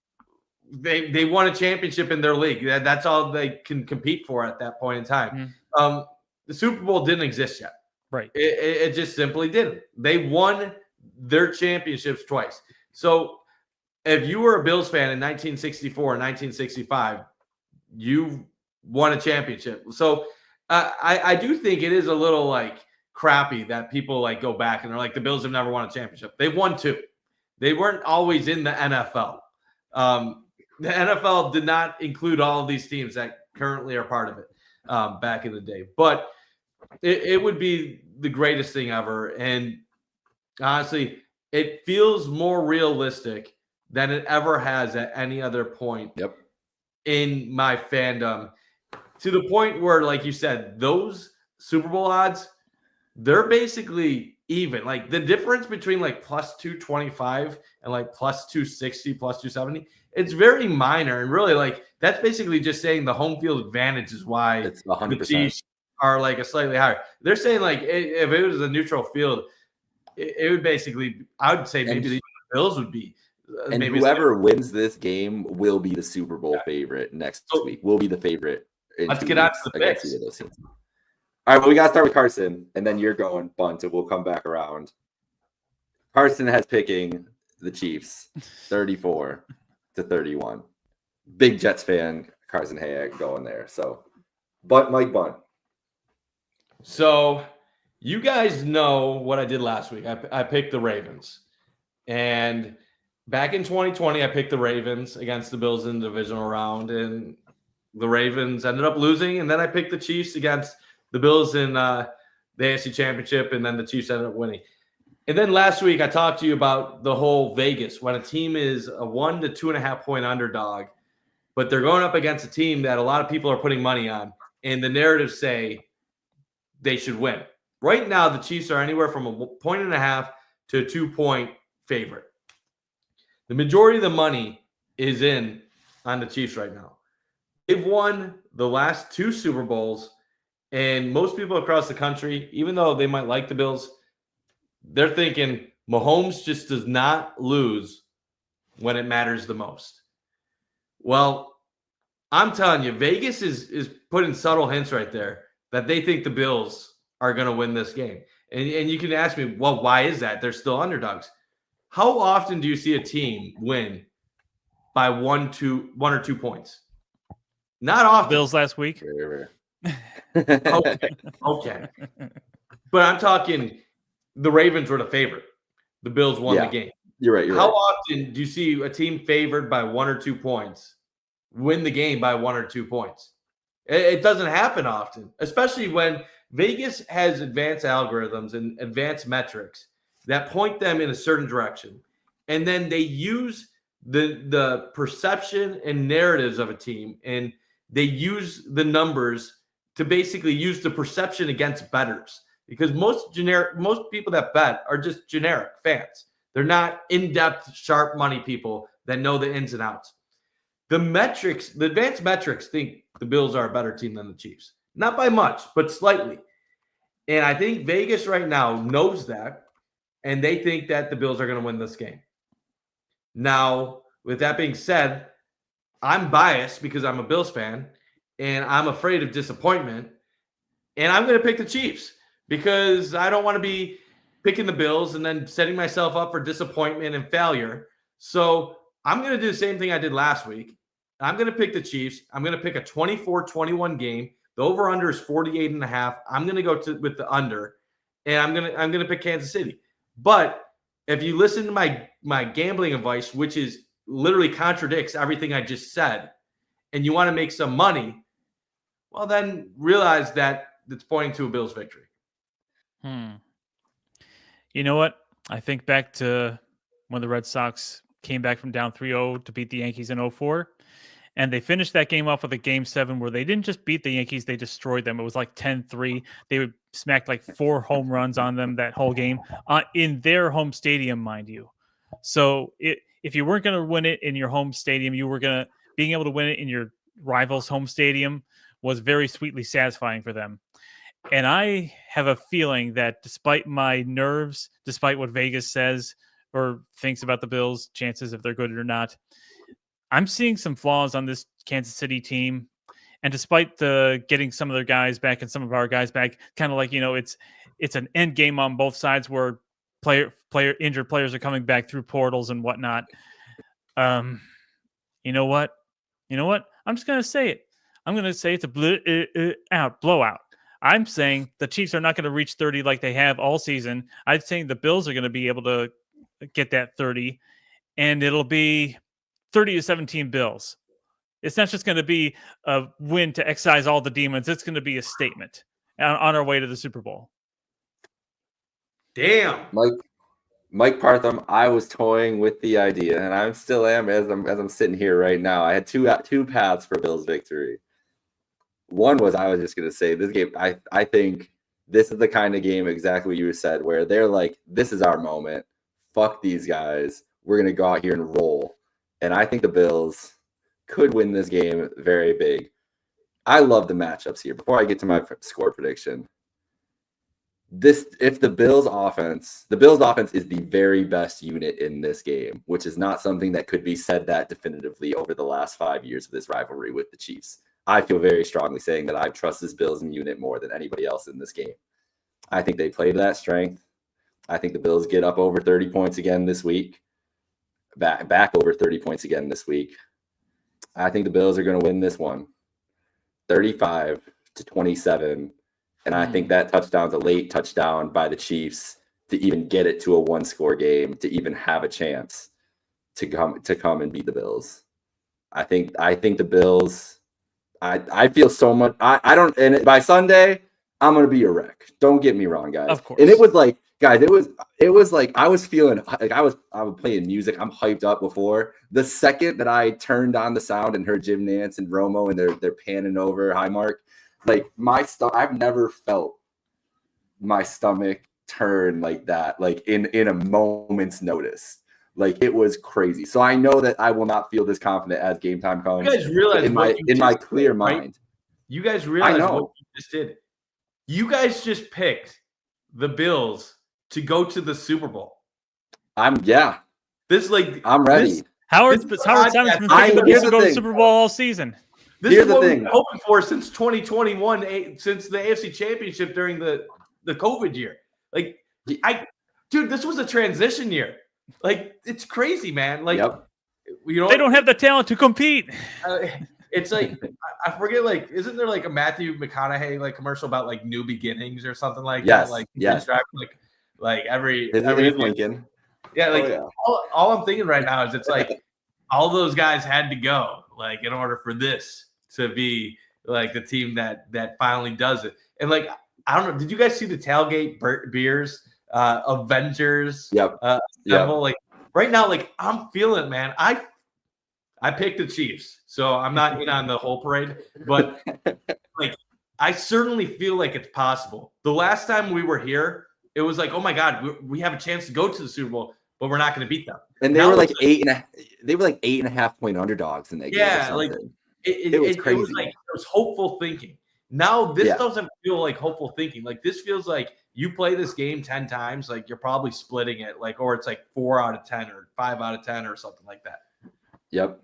[SPEAKER 5] They won a championship in their league. That's all they can compete for at that point in time.
[SPEAKER 6] Mm-hmm.
[SPEAKER 5] The Super Bowl didn't exist yet.
[SPEAKER 6] Right.
[SPEAKER 5] It just simply didn't. They won their championships twice. So if you were a Bills fan in 1964 and 1965, you won a championship. So I do think it is a little like crappy that people like go back and they're like, the Bills have never won a championship. They've won 2. They weren't always in the NFL. The NFL did not include all of these teams that currently are part of it back in the day. But it would be the greatest thing ever. And honestly, it feels more realistic than it ever has at any other point in my fandom. To the point where, like you said, those Super Bowl odds, they're basically even. Like the difference between like plus 225 and like plus 260, plus 270, it's very minor. And really, like that's basically just saying the home field advantage is why
[SPEAKER 4] it's 100%.
[SPEAKER 5] The Chiefs are like a slightly higher. They're saying like if it was a neutral field, it would basically, I would say maybe the Bills would be.
[SPEAKER 4] And
[SPEAKER 5] maybe
[SPEAKER 4] whoever wins this game will be the Super Bowl favorite next week. Will be the favorite.
[SPEAKER 5] Let's get out to the picks.
[SPEAKER 4] All right, well, we got to start with Carson, and then you're going bunt, and we'll come back around. Carson has picking the Chiefs 34-31. Big Jets fan, Carson Hayek going there. So, Mike Bunt.
[SPEAKER 5] So, you guys know what I did last week. I picked the Ravens. And back in 2020, I picked the Ravens against the Bills in the divisional round, and the Ravens ended up losing. And then I picked the Chiefs against the Bills in the AFC Championship, and then the Chiefs ended up winning. And then last week, I talked to you about the whole Vegas, when a team is a 1 to 2.5 point underdog, but they're going up against a team that a lot of people are putting money on, and the narratives say they should win. Right now, the Chiefs are anywhere from a 1.5 to a 2 point favorite. The majority of the money is in on the Chiefs right now. They've won the last 2 Super Bowls, and most people across the country, even though they might like the Bills, they're thinking Mahomes just does not lose when it matters the most. Well, I'm telling you, Vegas is putting subtle hints right there that they think the Bills are going to win this game. And you can ask me, well, why is that? They're still underdogs. How often do you see a team win by 1 or 2 points? Not often.
[SPEAKER 6] Bills last week.
[SPEAKER 5] Okay. But I'm talking the Ravens were the favorite. The Bills won the game.
[SPEAKER 4] You're right.
[SPEAKER 5] How often do you see a team favored by 1 or 2 points win the game by 1 or 2 points? It doesn't happen often, especially when Vegas has advanced algorithms and advanced metrics that point them in a certain direction. And then they use the perception and narratives of a team, and they use the numbers to basically use the perception against bettors, because most people that bet are just generic fans. They're not in-depth, sharp money people that know the ins and outs. The advanced metrics think the Bills are a better team than the Chiefs. Not by much, but slightly. And I think Vegas right now knows that, and they think that the Bills are going to win this game. Now, with that being said, I'm biased because I'm a Bills fan, and I'm afraid of disappointment, and I'm going to pick the Chiefs because I don't want to be picking the Bills and then setting myself up for disappointment and failure. So I'm going to do the same thing I did last week. I'm going to pick the Chiefs. I'm going to pick a 24-21 game. The over-under is 48.5. I'm going to go with the under, and I'm going to pick Kansas City. But if you listen to my gambling advice, which is literally contradicts everything I just said, and you want to make some money, well, then realize that it's pointing to a Bills victory.
[SPEAKER 6] You know what? I think back to when the Red Sox came back from down 3-0 to beat the Yankees in 2004. And they finished that game off with a Game 7 where they didn't just beat the Yankees, they destroyed them. It was like 10-3. They would smack like 4 home runs on them that whole game in their home stadium, mind you. So if you weren't going to win it in your home stadium, being able to win it in your rival's home stadium was very sweetly satisfying for them. And I have a feeling that despite my nerves, despite what Vegas says or thinks about the Bills' chances if they're good or not, I'm seeing some flaws on this Kansas City team. And despite getting some of their guys back and some of our guys back, kind of like, it's an end game on both sides where injured players are coming back through portals and whatnot. You know what? I'm just going to say it. I'm going to say it's a blowout. I'm saying the Chiefs are not going to reach 30 like they have all season. I'm saying the Bills are going to be able to get that 30, and it'll be 30-17 Bills. It's not just going to be a win to excise all the demons. It's going to be a statement on our way to the Super Bowl.
[SPEAKER 5] Damn.
[SPEAKER 4] Mike Partham, I was toying with the idea, and I still am as I'm sitting here right now. I had two paths for Bills victory. One was I was just going to say this game. I think this is the kind of game exactly what you said, where they're like, this is our moment. Fuck these guys. We're going to go out here and roll. And I think the Bills could win this game very big. I love the matchups here. Before I get to my score prediction, if the Bills offense is the very best unit in this game, which is not something that could be said that definitively over the last 5 years of this rivalry with the Chiefs. I feel very strongly saying that I trust this Bills unit more than anybody else in this game. I think they play to that strength. I think the Bills get up over 30 points again this week. Back over 30 points again this week. I think the Bills are going to win this one 35-27. And I think that touchdown's a late touchdown by the Chiefs to even get it to a one-score game, to even have a chance to come and beat the Bills. I think the Bills. I feel so much. I don't. And by Sunday, I'm gonna be a wreck. Don't get me wrong, guys.
[SPEAKER 6] Of course.
[SPEAKER 4] And it was like, guys, it was like I was feeling like I was playing music. I'm hyped up before the second that I turned on the sound and heard Jim Nance and Romo and they're panning over Highmark. Like I've never felt my stomach turn like that, like in a moment's notice. Like it was crazy. So I know that I will not feel this confident as game time comes.
[SPEAKER 5] You guys realize
[SPEAKER 4] in my clear mind.
[SPEAKER 5] Right? You guys realize what you just did. You guys just picked the Bills to go to the Super Bowl.
[SPEAKER 4] I'm ready.
[SPEAKER 6] Howard Simon's been thinking the Bills to go to the Super Bowl all season.
[SPEAKER 5] This is what we've been hoping for since 2021, since the AFC Championship during the COVID year. Like, dude, this was a transition year. Like, it's crazy, man. Like, you know,
[SPEAKER 6] they don't have the talent to compete.
[SPEAKER 5] It's like I forget. Like, isn't there like a Matthew McConaughey like commercial about like new beginnings or something like that? Like, like every
[SPEAKER 4] Lincoln.
[SPEAKER 5] Yeah, like all I'm thinking right now is it's like all those guys had to go like in order for this to be like the team that finally does it. And like I don't know, did you guys see the tailgate beers Avengers symbol? Like right now, like I'm feeling it, man. I picked the Chiefs, so I'm not in on the whole parade, but like I certainly feel like it's possible. The last time we were here, it was like, oh my God, we have a chance to go to the Super Bowl, but we're not going to beat them.
[SPEAKER 4] And they were like 8.5 point underdogs in that game.
[SPEAKER 5] Yeah, like it was crazy. It was like it was hopeful thinking. Now this doesn't feel like hopeful thinking. Like this feels like you play this game 10 times, like you're probably splitting it, like, or it's like 4 out of 10 or 5 out of 10 or something like that.
[SPEAKER 4] Yep.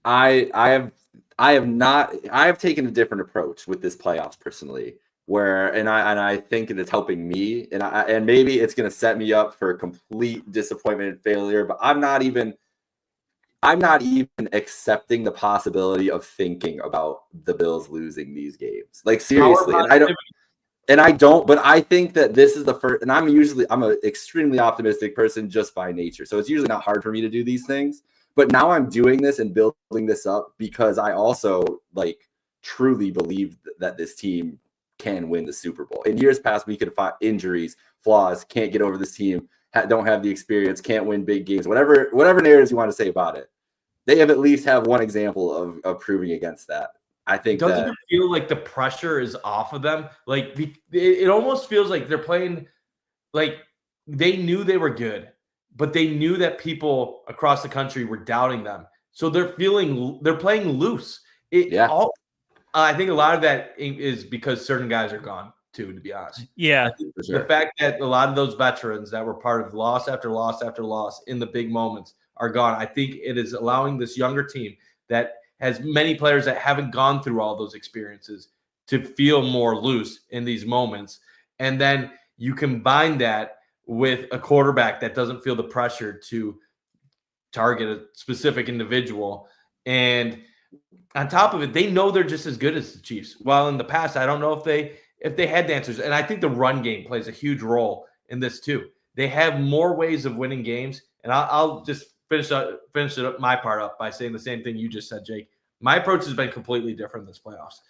[SPEAKER 4] I have taken a different approach with this playoffs personally, where I think it is helping me, and maybe it's going to set me up for complete disappointment and failure, but I'm not even accepting the possibility of thinking about the Bills losing these games. Like seriously, but I think that this is the first, and I'm an extremely optimistic person just by nature. So it's usually not hard for me to do these things. But now I'm doing this and building this up because I also like truly believe that this team can win the Super Bowl. In years past, we could find injuries, flaws, can't get over this team, don't have the experience, can't win big games, whatever narratives you want to say about it. They have at least have one example of proving against that. I think
[SPEAKER 5] doesn't it feel like the pressure is off of them? Like it almost feels like they're playing like they knew they were good, but they knew that people across the country were doubting them. So they're playing loose. I think a lot of that is because certain guys are gone too, to be honest.
[SPEAKER 6] Yeah.
[SPEAKER 5] The fact that a lot of those veterans that were part of loss after loss after loss in the big moments are gone. I think it is allowing this younger team that has many players that haven't gone through all those experiences to feel more loose in these moments. And then you combine that with a quarterback that doesn't feel the pressure to target a specific individual. And on top of it, they know they're just as good as the Chiefs. While in the past, I don't know if they had the answers. And I think the run game plays a huge role in this too. They have more ways of winning games. And I'll just finish my part up by saying the same thing you just said, Jake. My approach has been completely different this playoffs.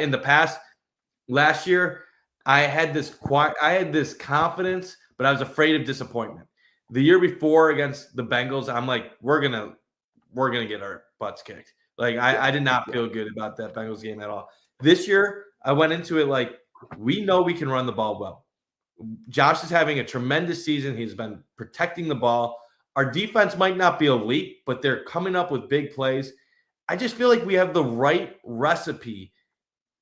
[SPEAKER 5] In the past, last year, I had this confidence, but I was afraid of disappointment. The year before against the Bengals, I'm like, we're gonna get our butts kicked. Like I did not feel good about that Bengals game at all. This year, I went into it like we know we can run the ball well. Josh is having a tremendous season. He's been protecting the ball. Our defense might not be elite, but they're coming up with big plays. I just feel like we have the right recipe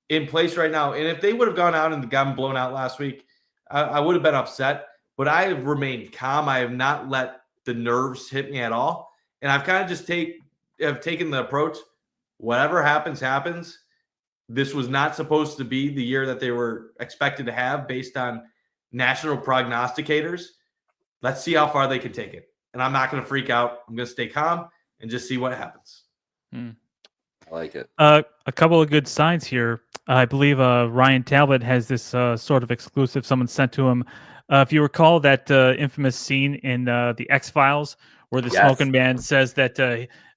[SPEAKER 5] in place right now. And if they would have gone out and gotten blown out last week, I would have been upset. But I have remained calm. I have not let the nerves hit me at all. And I've kind of just taken the approach, whatever happens, happens. This was not supposed to be the year that they were expected to have based on national prognosticators. Let's see how far they can take it. And I'm not going to freak out. I'm going to stay calm and just see what happens.
[SPEAKER 4] I like it.
[SPEAKER 6] A couple of good signs here. I believe Ryan Talbot has this sort of exclusive someone sent to him. If you recall that infamous scene in the X-Files where the smoking man says that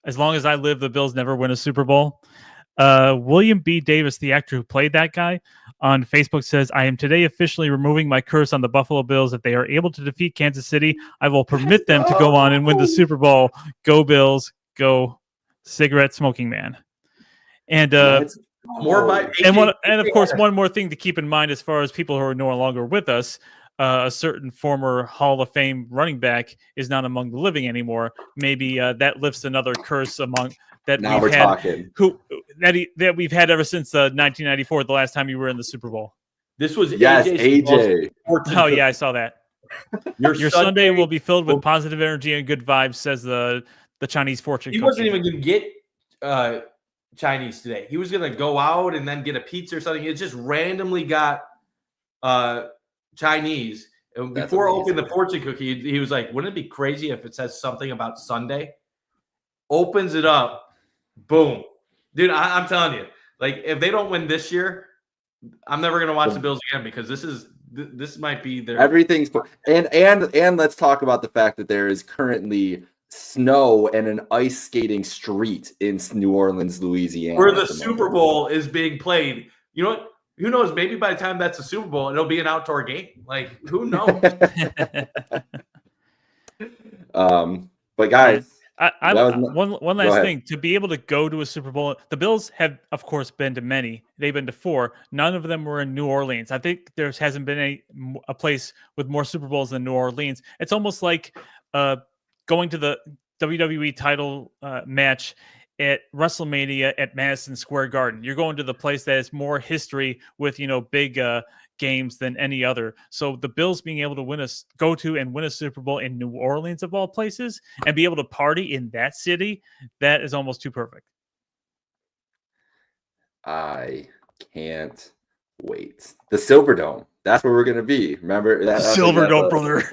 [SPEAKER 6] as long as I live, the Bills never win a Super Bowl. William B. Davis, the actor who played that guy, on Facebook says, I am today officially removing my curse on the Buffalo Bills. If they are able to defeat Kansas City, I will permit them to go on and win the Super Bowl. Go Bills, go cigarette smoking man. And of course, one more thing to keep in mind as far as people who are no longer with us, a certain former Hall of Fame running back is not among the living anymore. Maybe that lifts another curse among that
[SPEAKER 4] Now
[SPEAKER 6] we've
[SPEAKER 4] we're
[SPEAKER 6] had,
[SPEAKER 4] talking.
[SPEAKER 6] that we've had ever since 1994, the last time you were in the Super Bowl.
[SPEAKER 5] This was
[SPEAKER 4] AJ.
[SPEAKER 6] Oh yeah, I saw that. Your Sunday will be filled with positive energy and good vibes, says the Chinese fortune cookie.
[SPEAKER 5] He wasn't even going to get Chinese today. He was going to go out and then get a pizza or something. He just randomly got Chinese. And before opening the fortune cookie, he was like, wouldn't it be crazy if it says something about Sunday? Opens it up. Boom. Dude, I'm telling you, like, if they don't win this year, I'm never going to watch the Bills again because this might be their
[SPEAKER 4] everything's and let's talk about the fact that there is currently snow and an ice skating street in New Orleans, Louisiana,
[SPEAKER 5] where the Super Bowl is being played. You know what? Who knows? Maybe by the time that's the Super Bowl, it'll be an outdoor game. Like, who knows?
[SPEAKER 4] But guys,
[SPEAKER 6] one last thing. To be able to go to a Super Bowl, the Bills have, of course, been to many. They've been to 4. None of them were in New Orleans. I think there hasn't been a place with more Super Bowls than New Orleans. It's almost like going to the WWE title match at WrestleMania at Madison Square Garden. You're going to the place that has more history with, big games than any other. So the Bills being able to go to and win a Super Bowl in New Orleans of all places and be able to party in that city, that is almost too perfect.
[SPEAKER 4] I can't wait. The Silverdome. That's where we're going to be. Remember that
[SPEAKER 6] Silverdome, brother.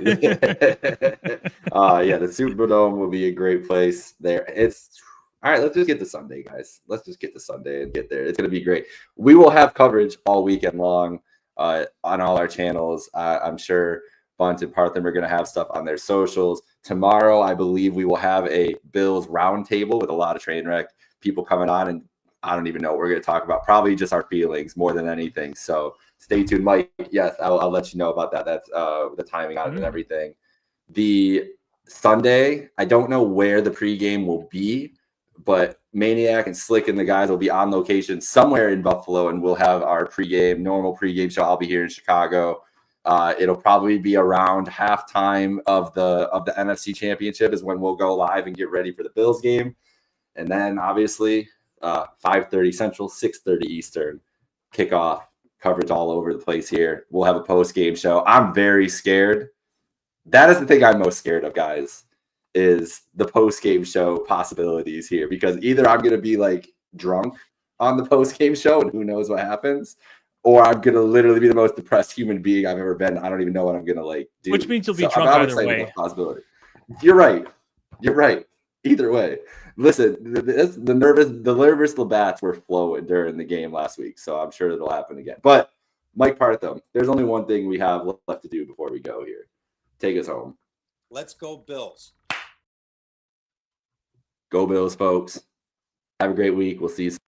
[SPEAKER 4] Yeah, the Superdome will be a great place there. It's all right. Let's just get to Sunday, guys. Let's just get to Sunday and get there. It's going to be great. We will have coverage all weekend long on all our channels. I'm sure Bunt and Partham are going to have stuff on their socials. Tomorrow, I believe we will have a Bills roundtable with a lot of train wreck people coming on, and I don't even know what we're going to talk about. Probably just our feelings more than anything. So stay tuned, Mike. Yes, I'll let you know about that. That's the timing on it and everything. The Sunday, I don't know where the pregame will be, but Maniac and Slick and the guys will be on location somewhere in Buffalo, and we'll have our normal pregame show. I'll be here in Chicago. It'll probably be around halftime of the NFC Championship is when we'll go live and get ready for the Bills game. And then obviously 5:30 Central, 6:30 Eastern kickoff coverage all over the place here. We'll have a post-game show. I'm very scared. That is the thing I'm most scared of, guys, is the post-game show possibilities here, because either I'm going to be like drunk on the post-game show and who knows what happens, or I'm going to literally be the most depressed human being I've ever been. I don't even know what I'm going to do.
[SPEAKER 6] Which means you'll be drunk either way.
[SPEAKER 4] Possibility. You're right. Either way, listen, the nervous Labatt's were flowing during the game last week, so I'm sure it'll happen again. But Mike Partham, there's only one thing we have left to do before we go here. Take us home.
[SPEAKER 8] Let's go Bills.
[SPEAKER 4] Go Bills, folks. Have a great week. We'll see you soon.